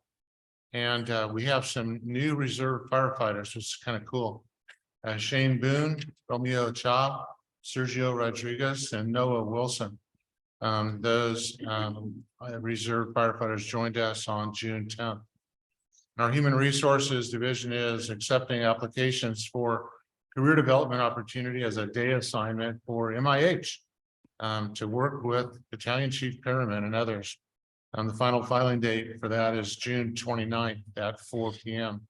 And we have some new reserve firefighters, which is kind of cool. Shane Boone, Romeo Cha, Sergio Rodriguez, and Noah Wilson. Those reserve firefighters joined us on June 10th. Our Human Resources Division is accepting applications for career development opportunity as a day assignment for MIH to work with Battalion Chief Perriman and others. The final filing date for that is June 29th at 4 p.m.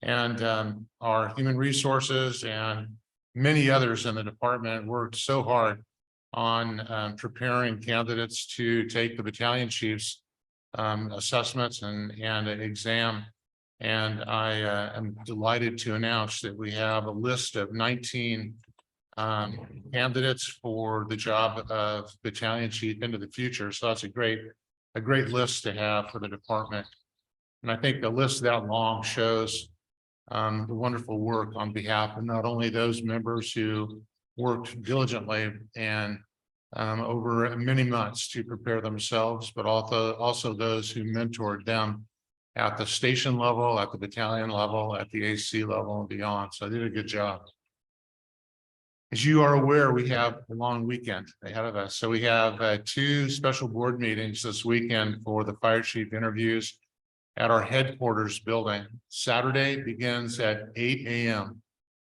And our Human Resources and many others in the department worked so hard on preparing candidates to take the battalion chiefs assessments and an exam. And I am delighted to announce that we have a list of 19 candidates for the job of battalion chief into the future. So that's a great list to have for the department. And I think the list that long shows the wonderful work on behalf of not only those members who worked diligently and over many months to prepare themselves, but also those who mentored them at the station level, at the battalion level, at the AC level and beyond. So they did a good job. As you are aware, we have a long weekend ahead of us. So we have 2 special board meetings this weekend for the fire chief interviews at our headquarters building. Saturday begins at 8 a.m.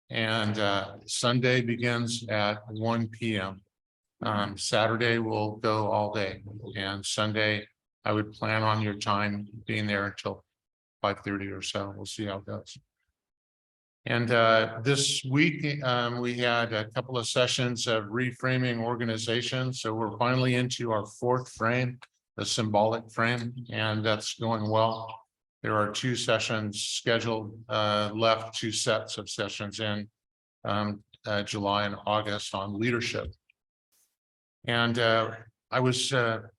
and Sunday begins at 1 p.m. Saturday will go all day, and Sunday I would plan on your time being there until 5:30 or so. We'll see how it goes. And this week we had a couple of sessions of reframing organization. So we're finally into our 4th frame, the symbolic frame, and that's going well. There are 2 sessions scheduled left, 2 sets of sessions in July and August on leadership. And I was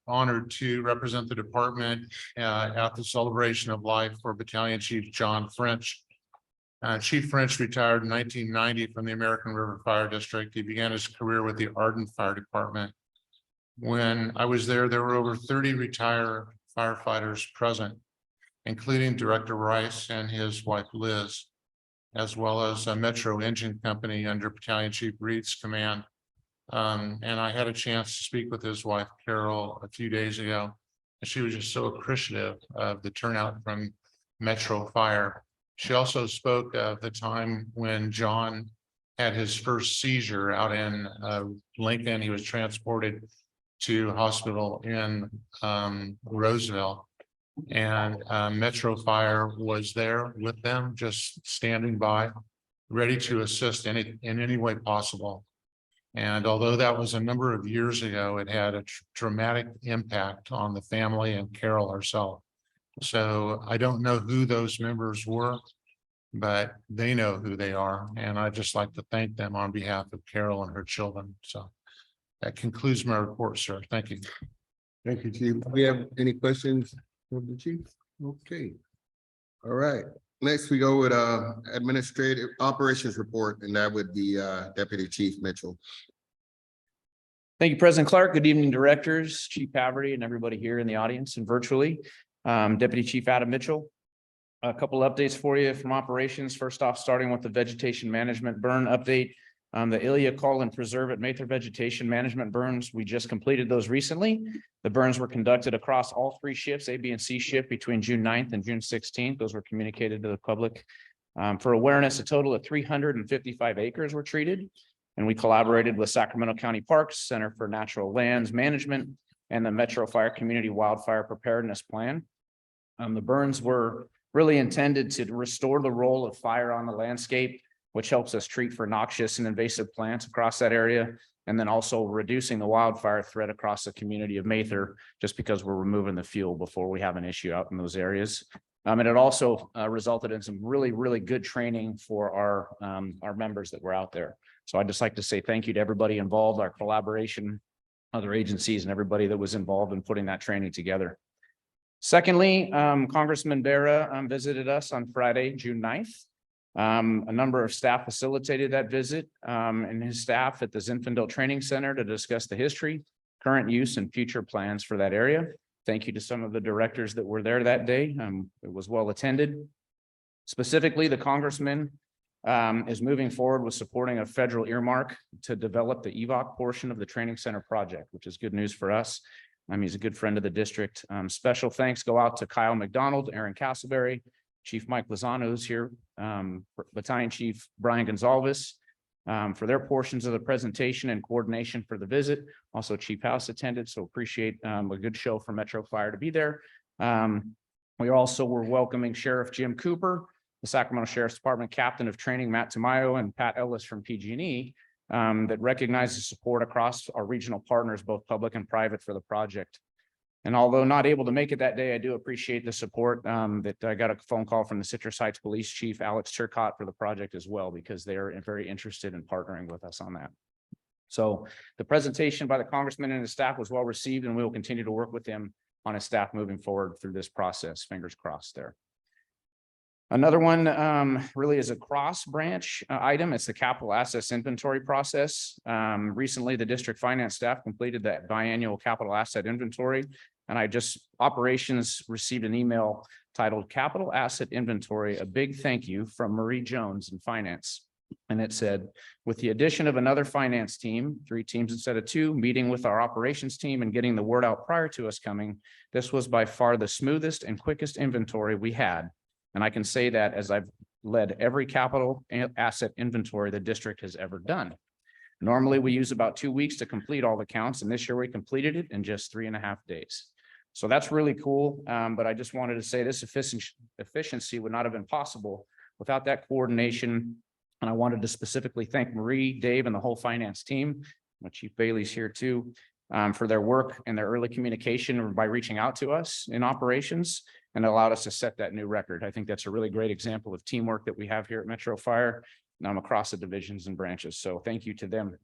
honored to represent the department at the celebration of life for Battalion Chief John French. Chief French retired in 1990 from the American River Fire District. He began his career with the Arden Fire Department. When I was there were over 30 retired firefighters present. including Director Rice and his wife Liz, as well as a Metro Engine Company under Battalion Chief Reed's command. And I had a chance to speak with his wife Carol a few days ago, and she was just so appreciative of the turnout from Metro Fire. She also spoke of the time when John had his first seizure out in Lincoln. He was transported to hospital in Roseville. And Metro Fire was there with them, just standing by, ready to assist in any way possible. And although that was a number of years ago, it had a dramatic impact on the family and Carol herself. So I don't know who those members were, but they know who they are. And I'd just like to thank them on behalf of Carol and her children. So that concludes my report, sir. Thank you. Thank you, Chief. Do we have any questions from the chief? Okay. All right. Next, we go with administrative operations report, and that would be Deputy Chief Mitchell. Thank you, President Clark. Good evening, directors, Chief Haverty, and everybody here in the audience and virtually. Deputy Chief Adam Mitchell. A couple updates for you from operations. First off, starting with the vegetation management burn update. The Ilya Call and Preserve at Mather Vegetation Management burns, we just completed those recently. The burns were conducted across all three shifts, A, B, and C shift between June 9th and June 16th. Those were communicated to the public. For awareness, a total of 355 acres were treated. And we collaborated with Sacramento County Parks, Center for Natural Lands Management, and the Metro Fire Community Wildfire Preparedness Plan. The burns were really intended to restore the role of fire on the landscape, which helps us treat for noxious and invasive plants across that area. And then also reducing the wildfire threat across the community of Mather, just because we're removing the fuel before we have an issue out in those areas. And it also resulted in some really, really good training for our members that were out there. So I'd just like to say thank you to everybody involved, our collaboration, other agencies, and everybody that was involved in putting that training together. Secondly, Congressman Bera visited us on Friday, June 9th. A number of staff facilitated that visit and his staff at the Zinfandel Training Center to discuss the history, current use, and future plans for that area. Thank you to some of the directors that were there that day. It was well attended. Specifically, the congressman is moving forward with supporting a federal earmark to develop the EVOC portion of the training center project, which is good news for us. He's a good friend of the district. Special thanks go out to Kyle McDonald, Aaron Castleberry, Chief Mike Lozano, who's here, Battalion Chief Brian Gonzalez, for their portions of the presentation and coordination for the visit. Also Chief House attended, so appreciate a good show for Metro Fire to be there. We also were welcoming Sheriff Jim Cooper, the Sacramento Sheriff's Department Captain of Training, Matt Tamayo, and Pat Ellis from PG&E, that recognizes support across our regional partners, both public and private, for the project. And although not able to make it that day, I do appreciate the support that I got a phone call from the Citrus Heights Police Chief, Alex Turcott, for the project as well, because they're very interested in partnering with us on that. So the presentation by the congressman and his staff was well received, and we will continue to work with him on his staff moving forward through this process. Fingers crossed there. Another one really is a cross branch item. It's the capital assets inventory process. Recently, the district finance staff completed that biannual capital asset inventory. And operations received an email titled Capital Asset Inventory, a big thank you from Marie Jones in finance. And it said, with the addition of another finance team, 3 teams instead of 2, meeting with our operations team and getting the word out prior to us coming, this was by far the smoothest and quickest inventory we had. And I can say that as I've led every capital asset inventory the district has ever done. Normally, we use about 2 weeks to complete all the counts, and this year we completed it in just 3.5 days. So that's really cool. But I just wanted to say this efficiency would not have been possible without that coordination. And I wanted to specifically thank Marie, Dave, and the whole finance team. Chief Bailey's here too, for their work and their early communication by reaching out to us in operations, and allowed us to set that new record. I think that's a really great example of teamwork that we have here at Metro Fire, and across the divisions and branches. So thank you to them.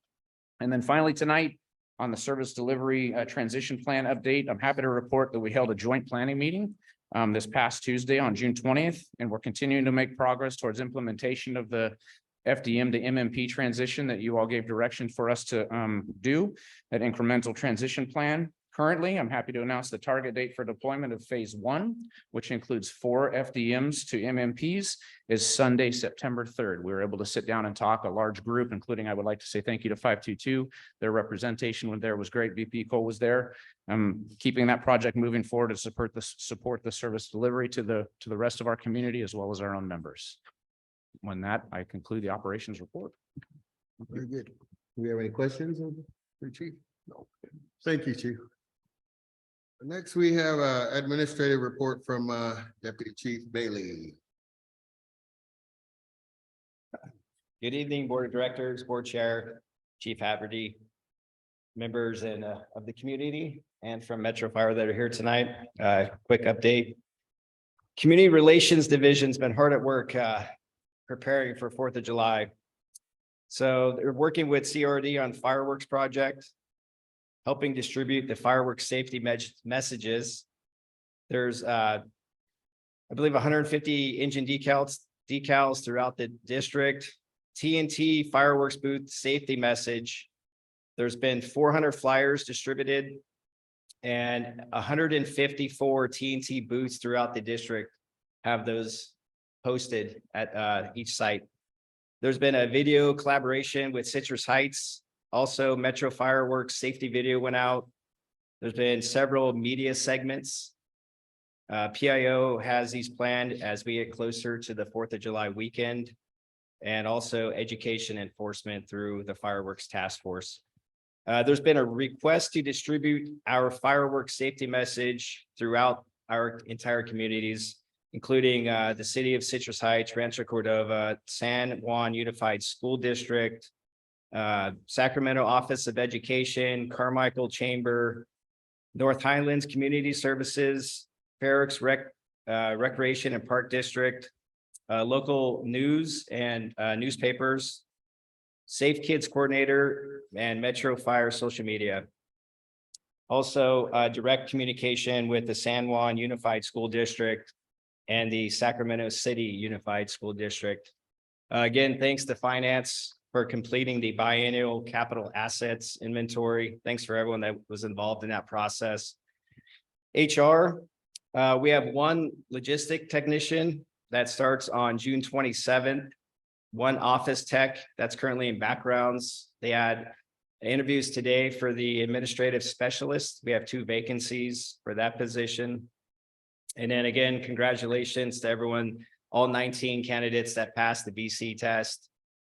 And then finally tonight, on the service delivery transition plan update, I'm happy to report that we held a joint planning meeting this past Tuesday on June 20th, and we're continuing to make progress towards implementation of the FDM to MMP transition that you all gave direction for us to do, that incremental transition plan. Currently, I'm happy to announce the target date for deployment of phase one, which includes 4 FDMs to MMPs, is Sunday, September 3rd. We were able to sit down and talk, a large group, including I would like to say thank you to 522. Their representation when there was great. VP Cole was there. Keeping that project moving forward to support the service delivery to the rest of our community as well as our own members. When that, I conclude the operations report. Very good. Do we have any questions of the chief? No. Thank you, chief. Next, we have a administrative report from Deputy Chief Bailey. Good evening, Board of Directors, Board Chair, Chief Haverty, members and of the community and from Metro Fire that are here tonight. Quick update. Community Relations Division's been hard at work preparing for 4th of July. So they're working with CRD on fireworks project, helping distribute the fireworks safety messages. There's I believe 150 engine decals throughout the district. TNT fireworks booth safety message. There's been 400 flyers distributed and 154 TNT booths throughout the district have those posted at each site. There's been a video collaboration with Citrus Heights. Also, Metro Fireworks safety video went out. There's been several media segments. PIO has these planned as we get closer to the 4th of July weekend. And also education enforcement through the fireworks task force. There's been a request to distribute our fireworks safety message throughout our entire communities, including the city of Citrus Heights, Rancho Cordova, San Juan Unified School District, Sacramento Office of Education, Carmichael Chamber, North Highlands Community Services, Fair Oaks Recreation and Park District, local news and newspapers, Safe Kids Coordinator, and Metro Fire social media. Also, direct communication with the San Juan Unified School District and the Sacramento City Unified School District. Again, thanks to Finance for completing the biennial capital assets inventory. Thanks for everyone that was involved in that process. HR, we have one logistic technician that starts on June 27th. One office tech that's currently in backgrounds. They had interviews today for the administrative specialist. We have 2 vacancies for that position. And then again, congratulations to everyone, all 19 candidates that passed the BC test.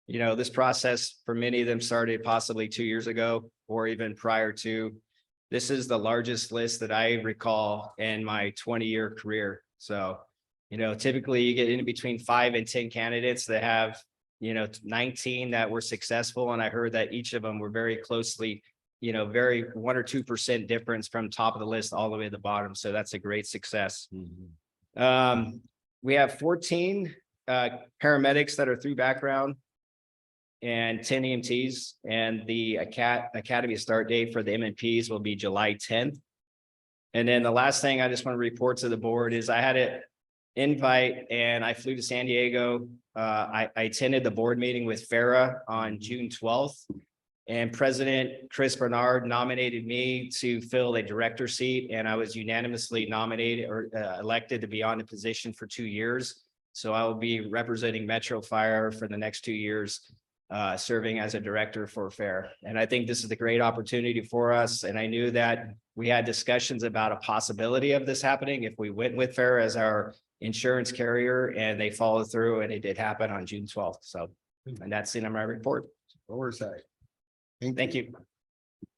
You know, this process for many of them started possibly 2 years ago or even prior to. This is the largest list that I recall in my 20-year career. So, you know, typically you get in between 5 and 10 candidates that have, you know, 19 that were successful. And I heard that each of them were very closely, you know, very 1 or 2% difference from top of the list all the way to the bottom. So that's a great success. We have 14 paramedics that are through background and 10 EMTs, and the academy start date for the MMPs will be July 10th. And then the last thing I just want to report to the board is I had an invite and I flew to San Diego. I attended the board meeting with FARA on June 12th. And President Chris Bernard nominated me to fill a director seat, and I was unanimously nominated or elected to be on the position for 2 years. So I will be representing Metro Fire for the next 2 years, serving as a director for FAIR. And I think this is a great opportunity for us. And I knew that we had discussions about a possibility of this happening if we went with FAIR as our insurance carrier, and they followed through, and it did happen on June 12th. So, and that's the end of my report. Oversight. Thank you.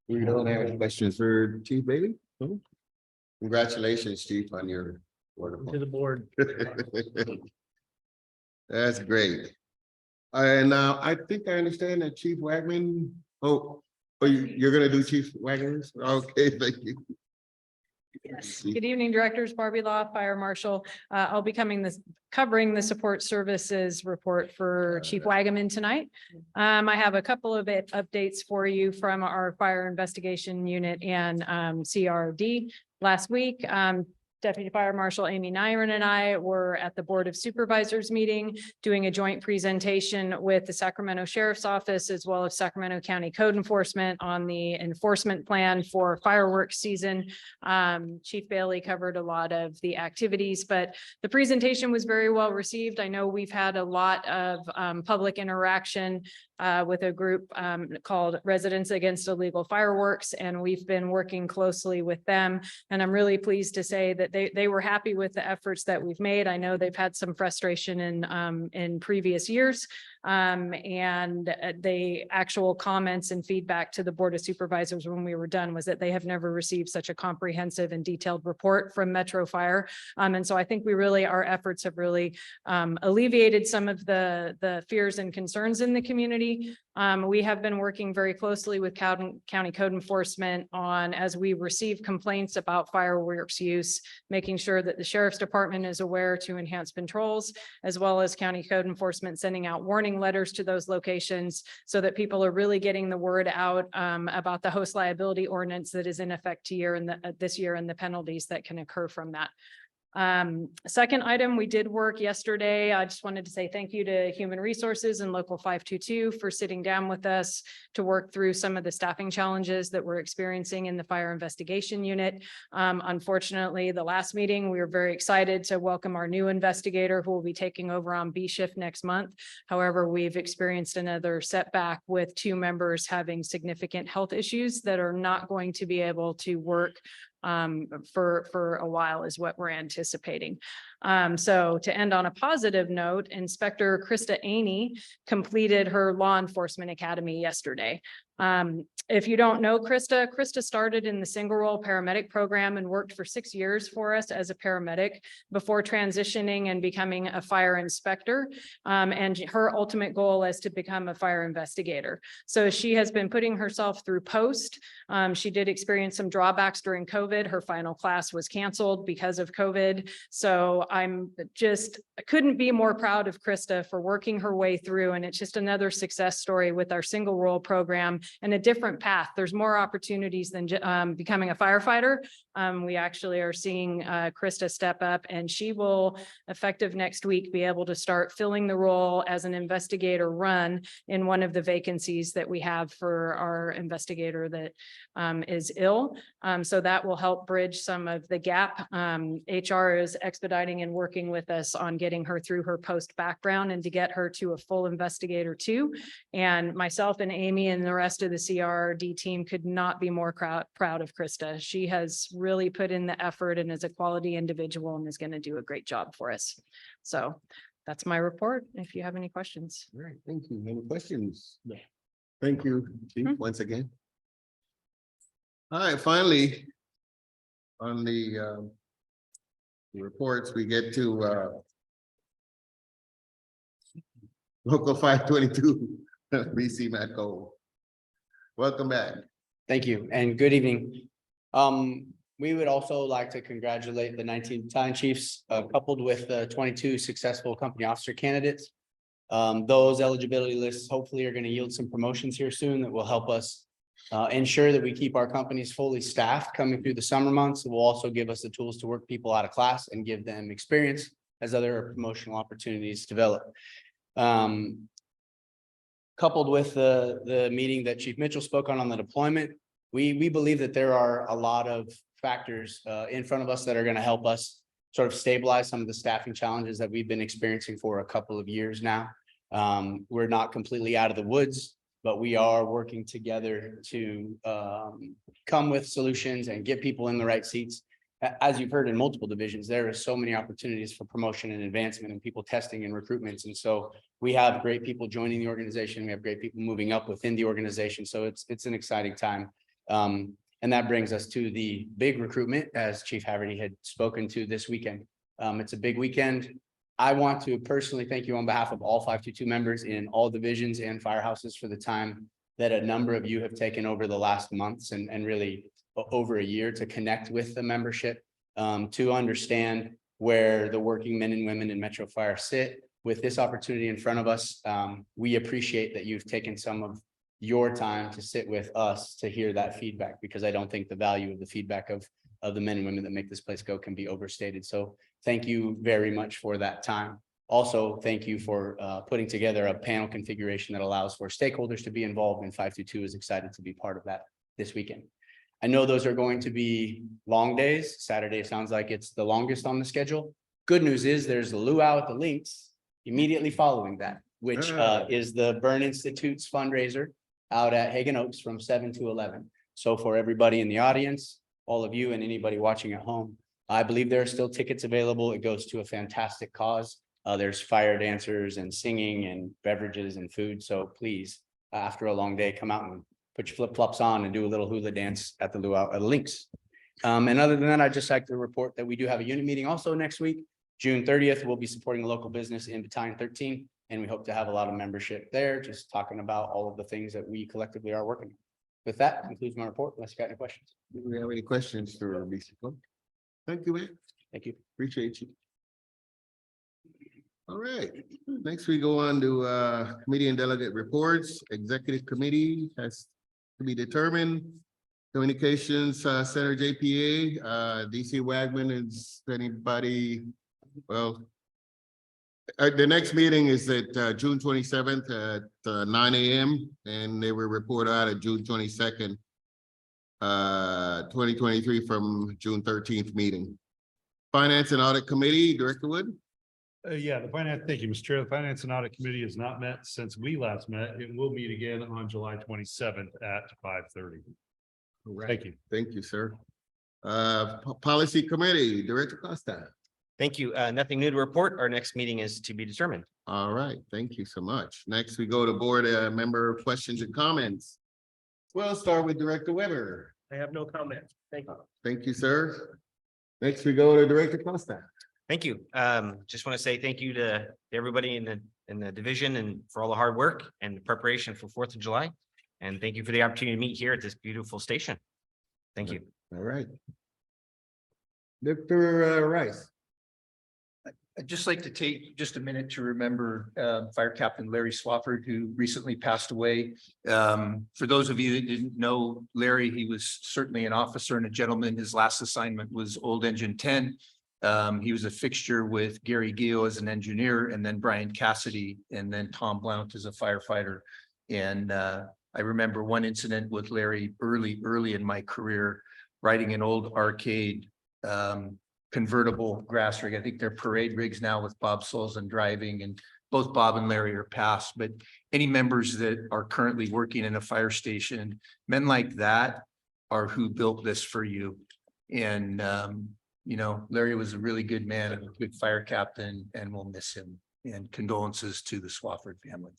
We don't have any questions for Chief Bailey? No? Congratulations, Chief, on your order. To the board. That's great. And I think I understand that Chief Wagman, you're gonna do Chief Wagner's? Okay, thank you. Yes. Good evening, directors. Barbie Law, Fire Marshal. I'll be covering the support services report for Chief Wagaman tonight. I have a couple of updates for you from our fire investigation unit and CRD last week. Deputy Fire Marshal Amy Nyren and I were at the Board of Supervisors meeting, doing a joint presentation with the Sacramento Sheriff's Office as well as Sacramento County Code Enforcement on the enforcement plan for fireworks season. Chief Bailey covered a lot of the activities, but the presentation was very well received. I know we've had a lot of public interaction with a group called Residents Against Illegal Fireworks, and we've been working closely with them. And I'm really pleased to say that they were happy with the efforts that we've made. I know they've had some frustration in previous years. And the actual comments and feedback to the Board of Supervisors when we were done was that they have never received such a comprehensive and detailed report from Metro Fire. And so I think our efforts have really alleviated some of the fears and concerns in the community. We have been working very closely with County Code Enforcement on, as we receive complaints about fireworks use, making sure that the Sheriff's Department is aware to enhance controls, as well as County Code Enforcement sending out warning letters to those locations so that people are really getting the word out about the host liability ordinance that is in effect this year and the penalties that can occur from that. Second item, we did work yesterday. I just wanted to say thank you to Human Resources and Local 522 for sitting down with us to work through some of the staffing challenges that we're experiencing in the fire investigation unit. Unfortunately, the last meeting, we were very excited to welcome our new investigator who will be taking over on B shift next month. However, we've experienced another setback with 2 members having significant health issues that are not going to be able to work for a while is what we're anticipating. So to end on a positive note, Inspector Krista Aney completed her law enforcement academy yesterday. If you don't know Krista started in the single role paramedic program and worked for 6 years for us as a paramedic before transitioning and becoming a fire inspector. And her ultimate goal is to become a fire investigator. So she has been putting herself through post. She did experience some drawbacks during COVID. Her final class was canceled because of COVID. So I couldn't be more proud of Krista for working her way through. And it's just another success story with our single role program and a different path. There's more opportunities than becoming a firefighter. We actually are seeing Krista step up, and she will, effective next week, be able to start filling the role as an investigator run in one of the vacancies that we have for our investigator that is ill. So that will help bridge some of the gap. HR is expediting and working with us on getting her through her post background and to get her to a full investigator too. And myself and Amy and the rest of the CRRD team could not be more proud of Krista. She has really put in the effort and is a quality individual and is going to do a great job for us. So that's my report. If you have any questions. All right, thank you. Any questions? No. Thank you, Chief, once again. All right, finally, on the reports, we get to Local 522, BC Matco. Welcome back. Thank you and good evening. We would also like to congratulate the 19 battalion chiefs, coupled with the 22 successful company officer candidates. Those eligibility lists hopefully are going to yield some promotions here soon that will help us ensure that we keep our companies fully staffed coming through the summer months. It will also give us the tools to work people out of class and give them experience as other promotional opportunities develop. Coupled with the meeting that Chief Mitchell spoke on the deployment, we believe that there are a lot of factors in front of us that are going to help us sort of stabilize some of the staffing challenges that we've been experiencing for a couple of years now. We're not completely out of the woods, but we are working together to come with solutions and get people in the right seats. As you've heard in multiple divisions, there are so many opportunities for promotion and advancement and people testing and recruitments. And so we have great people joining the organization. We have great people moving up within the organization. So it's an exciting time. And that brings us to the big recruitment, as Chief Haverty had spoken to this weekend. It's a big weekend. I want to personally thank you on behalf of all 522 members in all divisions and firehouses for the time that a number of you have taken over the last months and really over a year to connect with the membership, to understand where the working men and women in Metro Fire sit. With this opportunity in front of us, we appreciate that you've taken some of your time to sit with us to hear that feedback, because I don't think the value of the feedback of of the men and women that make this place go can be overstated. So thank you very much for that time. Also, thank you for putting together a panel configuration that allows for stakeholders to be involved, and 522 is excited to be part of that this weekend. I know those are going to be long days. Saturday sounds like it's the longest on the schedule. Good news is there's a luau at the Links immediately following that, which is the Burn Institute's fundraiser out at Hagan Oaks from 7 to 11. So for everybody in the audience, all of you and anybody watching at home, I believe there are still tickets available. It goes to a fantastic cause. There's fire dancers and singing and beverages and food. So please, after a long day, come out and put your flip-flops on and do a little hula dance at the luau at the Links. And other than that, I'd just like to report that we do have a unit meeting also next week. June 30th, we'll be supporting a local business in Battalion 13, and we hope to have a lot of membership there, just talking about all of the things that we collectively are working on. With that, concludes my report, unless you got any questions. Do we have any questions for BC Clerk? Thank you, man. Thank you. Appreciate you. All right, next we go on to committee and delegate reports. Executive committee has to be determined. Communications Center JPA, DC Wagman, is anybody, well, the next meeting is at June 27th at 9 a.m. and they will report out at June 22nd, 2023 from June 13th meeting. Finance and Audit Committee, Director Wood. Yeah, thank you, Mr. Chair. The Finance and Audit Committee has not met since we last met. It will meet again on July 27th at 5:30. Thank you. Thank you, sir. Policy Committee, Director Costa. Thank you. Nothing new to report. Our next meeting is to be determined. All right, thank you so much. Next, we go to board member questions and comments. We'll start with Director Weber. I have no comment. Thank you. Thank you, sir. Next, we go to Director Costa. Thank you. Just want to say thank you to everybody in the division and for all the hard work and the preparation for 4th of July. And thank you for the opportunity to meet here at this beautiful station. Thank you. All right. Dr. Rice. I'd just like to take just a minute to remember Fire Captain Larry Swafford, who recently passed away. For those of you that didn't know Larry, he was certainly an officer and a gentleman. His last assignment was Old Engine 10. He was a fixture with Gary Gio as an engineer, and then Brian Cassidy, and then Tom Blount as a firefighter. And I remember one incident with Larry early in my career, riding an old arcade convertible grass rig. I think they're parade rigs now with Bob Sullivan driving, and both Bob and Larry are passed. But any members that are currently working in a fire station, men like that are who built this for you. And you know, Larry was a really good man and a good fire captain, and we'll miss him. And condolences to the Swafford family.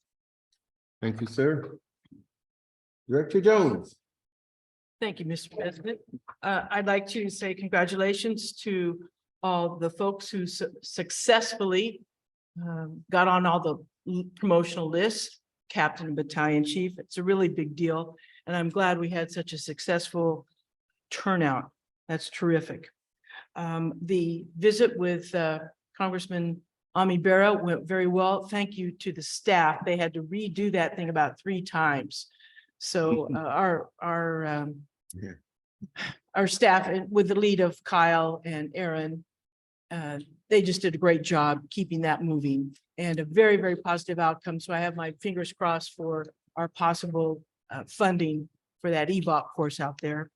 Thank you, sir. Director Jones. Thank you, Mr. President. I'd like to say congratulations to all the folks who successfully got on all the promotional lists, captain and battalion chief. It's a really big deal, and I'm glad we had such a successful turnout. That's terrific. The visit with Congressman Ami Bera went very well. Thank you to the staff. They had to redo that thing about 3 times. So our staff with the lead of Kyle and Aaron, they just did a great job keeping that moving, and a very, very positive outcome. So I have my fingers crossed for our possible funding for that EVOP course out there.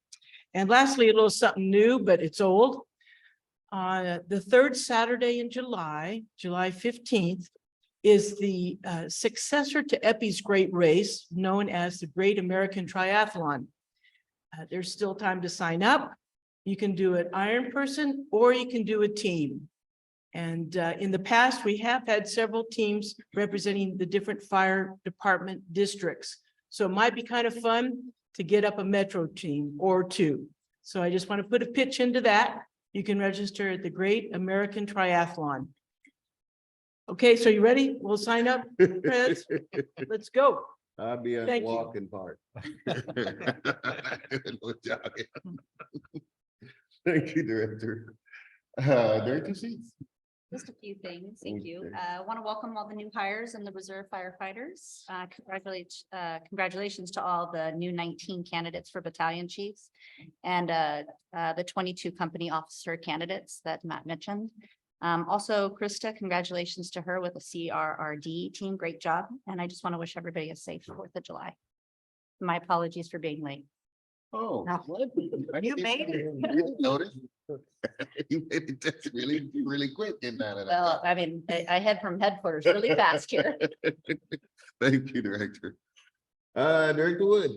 And lastly, a little something new, but it's old. On the 3rd Saturday in July, July 15th, is the successor to Epi's great race, known as the Great American Triathlon. There's still time to sign up. You can do it iron person, or you can do a team. And in the past, we have had several teams representing the different fire department districts. So it might be kind of fun to get up a metro team or 2. So I just want to put a pitch into that. You can register at the Great American Triathlon. Okay, so you ready? We'll sign up. Let's go. I'll be on Thank you. walking part. No jogging. Thank you, Director. Director Sheets. Just a few things. Thank Thank you. you. Want to welcome all the new hires and the reserve firefighters. Congratulations to all the new 19 candidates for battalion chiefs and the 22 company officer candidates that Matt mentioned. Also, Krista, congratulations to her with the CRRD team. Great job. And I just want to wish everybody a safe 4th of July. My apologies for being late. Oh. No. You made it. I didn't notice. You made it just really quick in that. Well, I mean, I head from headquarters really fast here. Thank you, Director. Director Wood.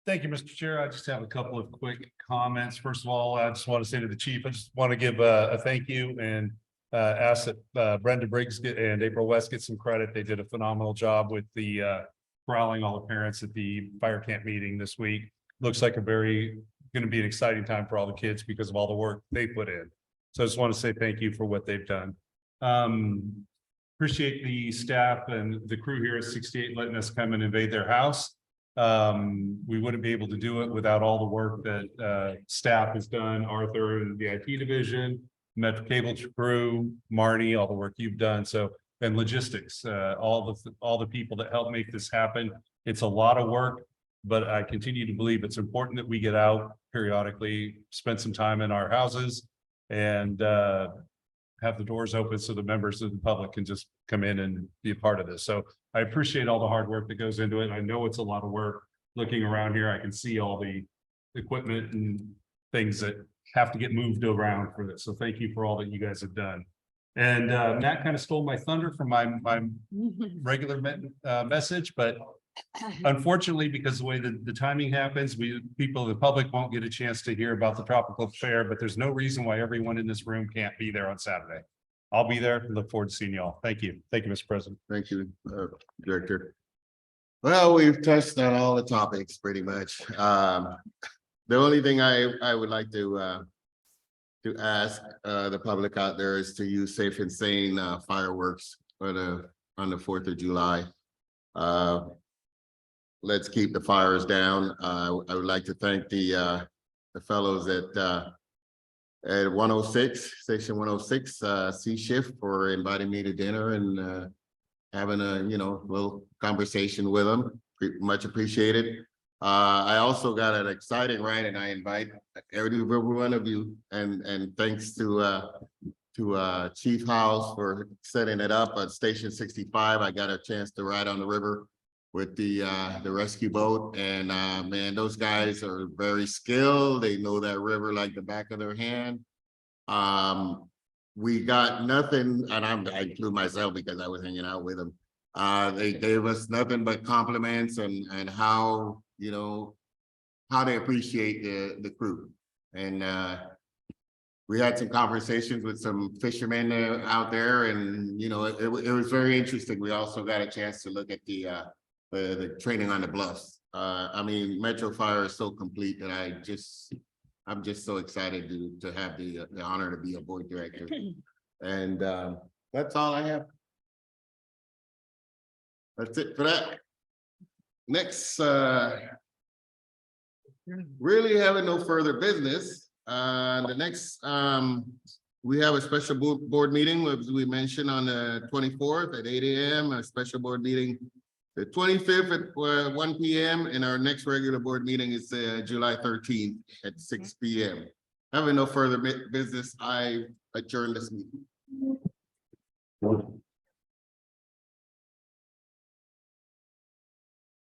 Thank you, Mr. Chair. I just have a couple of quick comments. First of all, I just want to say to the chief, I just want to give a thank you and ask that Brenda Briggs and April West get some credit. They did a phenomenal job with the corralling all the parents at the fire camp meeting this week. Looks like going to be an exciting time for all the kids because of all the work they put in. So I just want to say thank you for what they've done. Appreciate the staff and the crew here at 68 letting us come and invade their house. We wouldn't be able to do it without all the work that staff has done, Arthur and the IT division, Metro Cable crew, Marnie, all the work you've done. So, and logistics, all the people that help make this happen. It's a lot of work, but I continue to believe it's important that we get out periodically, spend some time in our houses and have the doors open so the members of the public can just come in and be a part of this. So I appreciate all the hard work that goes into it. I know it's a lot of work. Looking around here, I can see all the equipment and things that have to get moved around for this. So thank you for all that you guys have done. And Matt kind of stole my thunder from my regular message, but unfortunately, because the way the timing happens, people, the public won't get a chance to hear about the tropical fair, but there's no reason why everyone in this room can't be there on Saturday. I'll be there. Look forward to seeing y'all. Thank you. Thank you, Mr. President. Thank you, Director. Well, we've touched on all the topics pretty much. The only thing I would like to ask the public out there is to use safe and sane fireworks on the 4th of July. Let's keep the fires down. I would like to thank the fellows at 106, Station 106, C Shift for inviting me to dinner and having a, little conversation with them. Much appreciated. I also got an exciting ride and I invite every one of you and thanks to Chief House for setting it up at Station 65. I got a chance to ride on the river with the rescue boat and man, those guys are very skilled. They know that river like the back of their hand. We got nothing, and I include myself because I was hanging out with them. They gave us nothing but compliments and how, how they appreciate the crew. And we had some conversations with some fishermen out there and, it was very interesting. We also got a chance to look at the training on the bluffs. I mean, Metro Fire is so complete that I'm just so excited to have the honor to be a board director. And that's all I have. That's it for that. Next, really having no further business. The next, we have a special board meeting, as we mentioned, on the 24th at 8 a.m., a special board meeting the 25th at 1 p.m. and our next regular board meeting is July 13th at 6 p.m. Having no further business, I adjourn this meeting.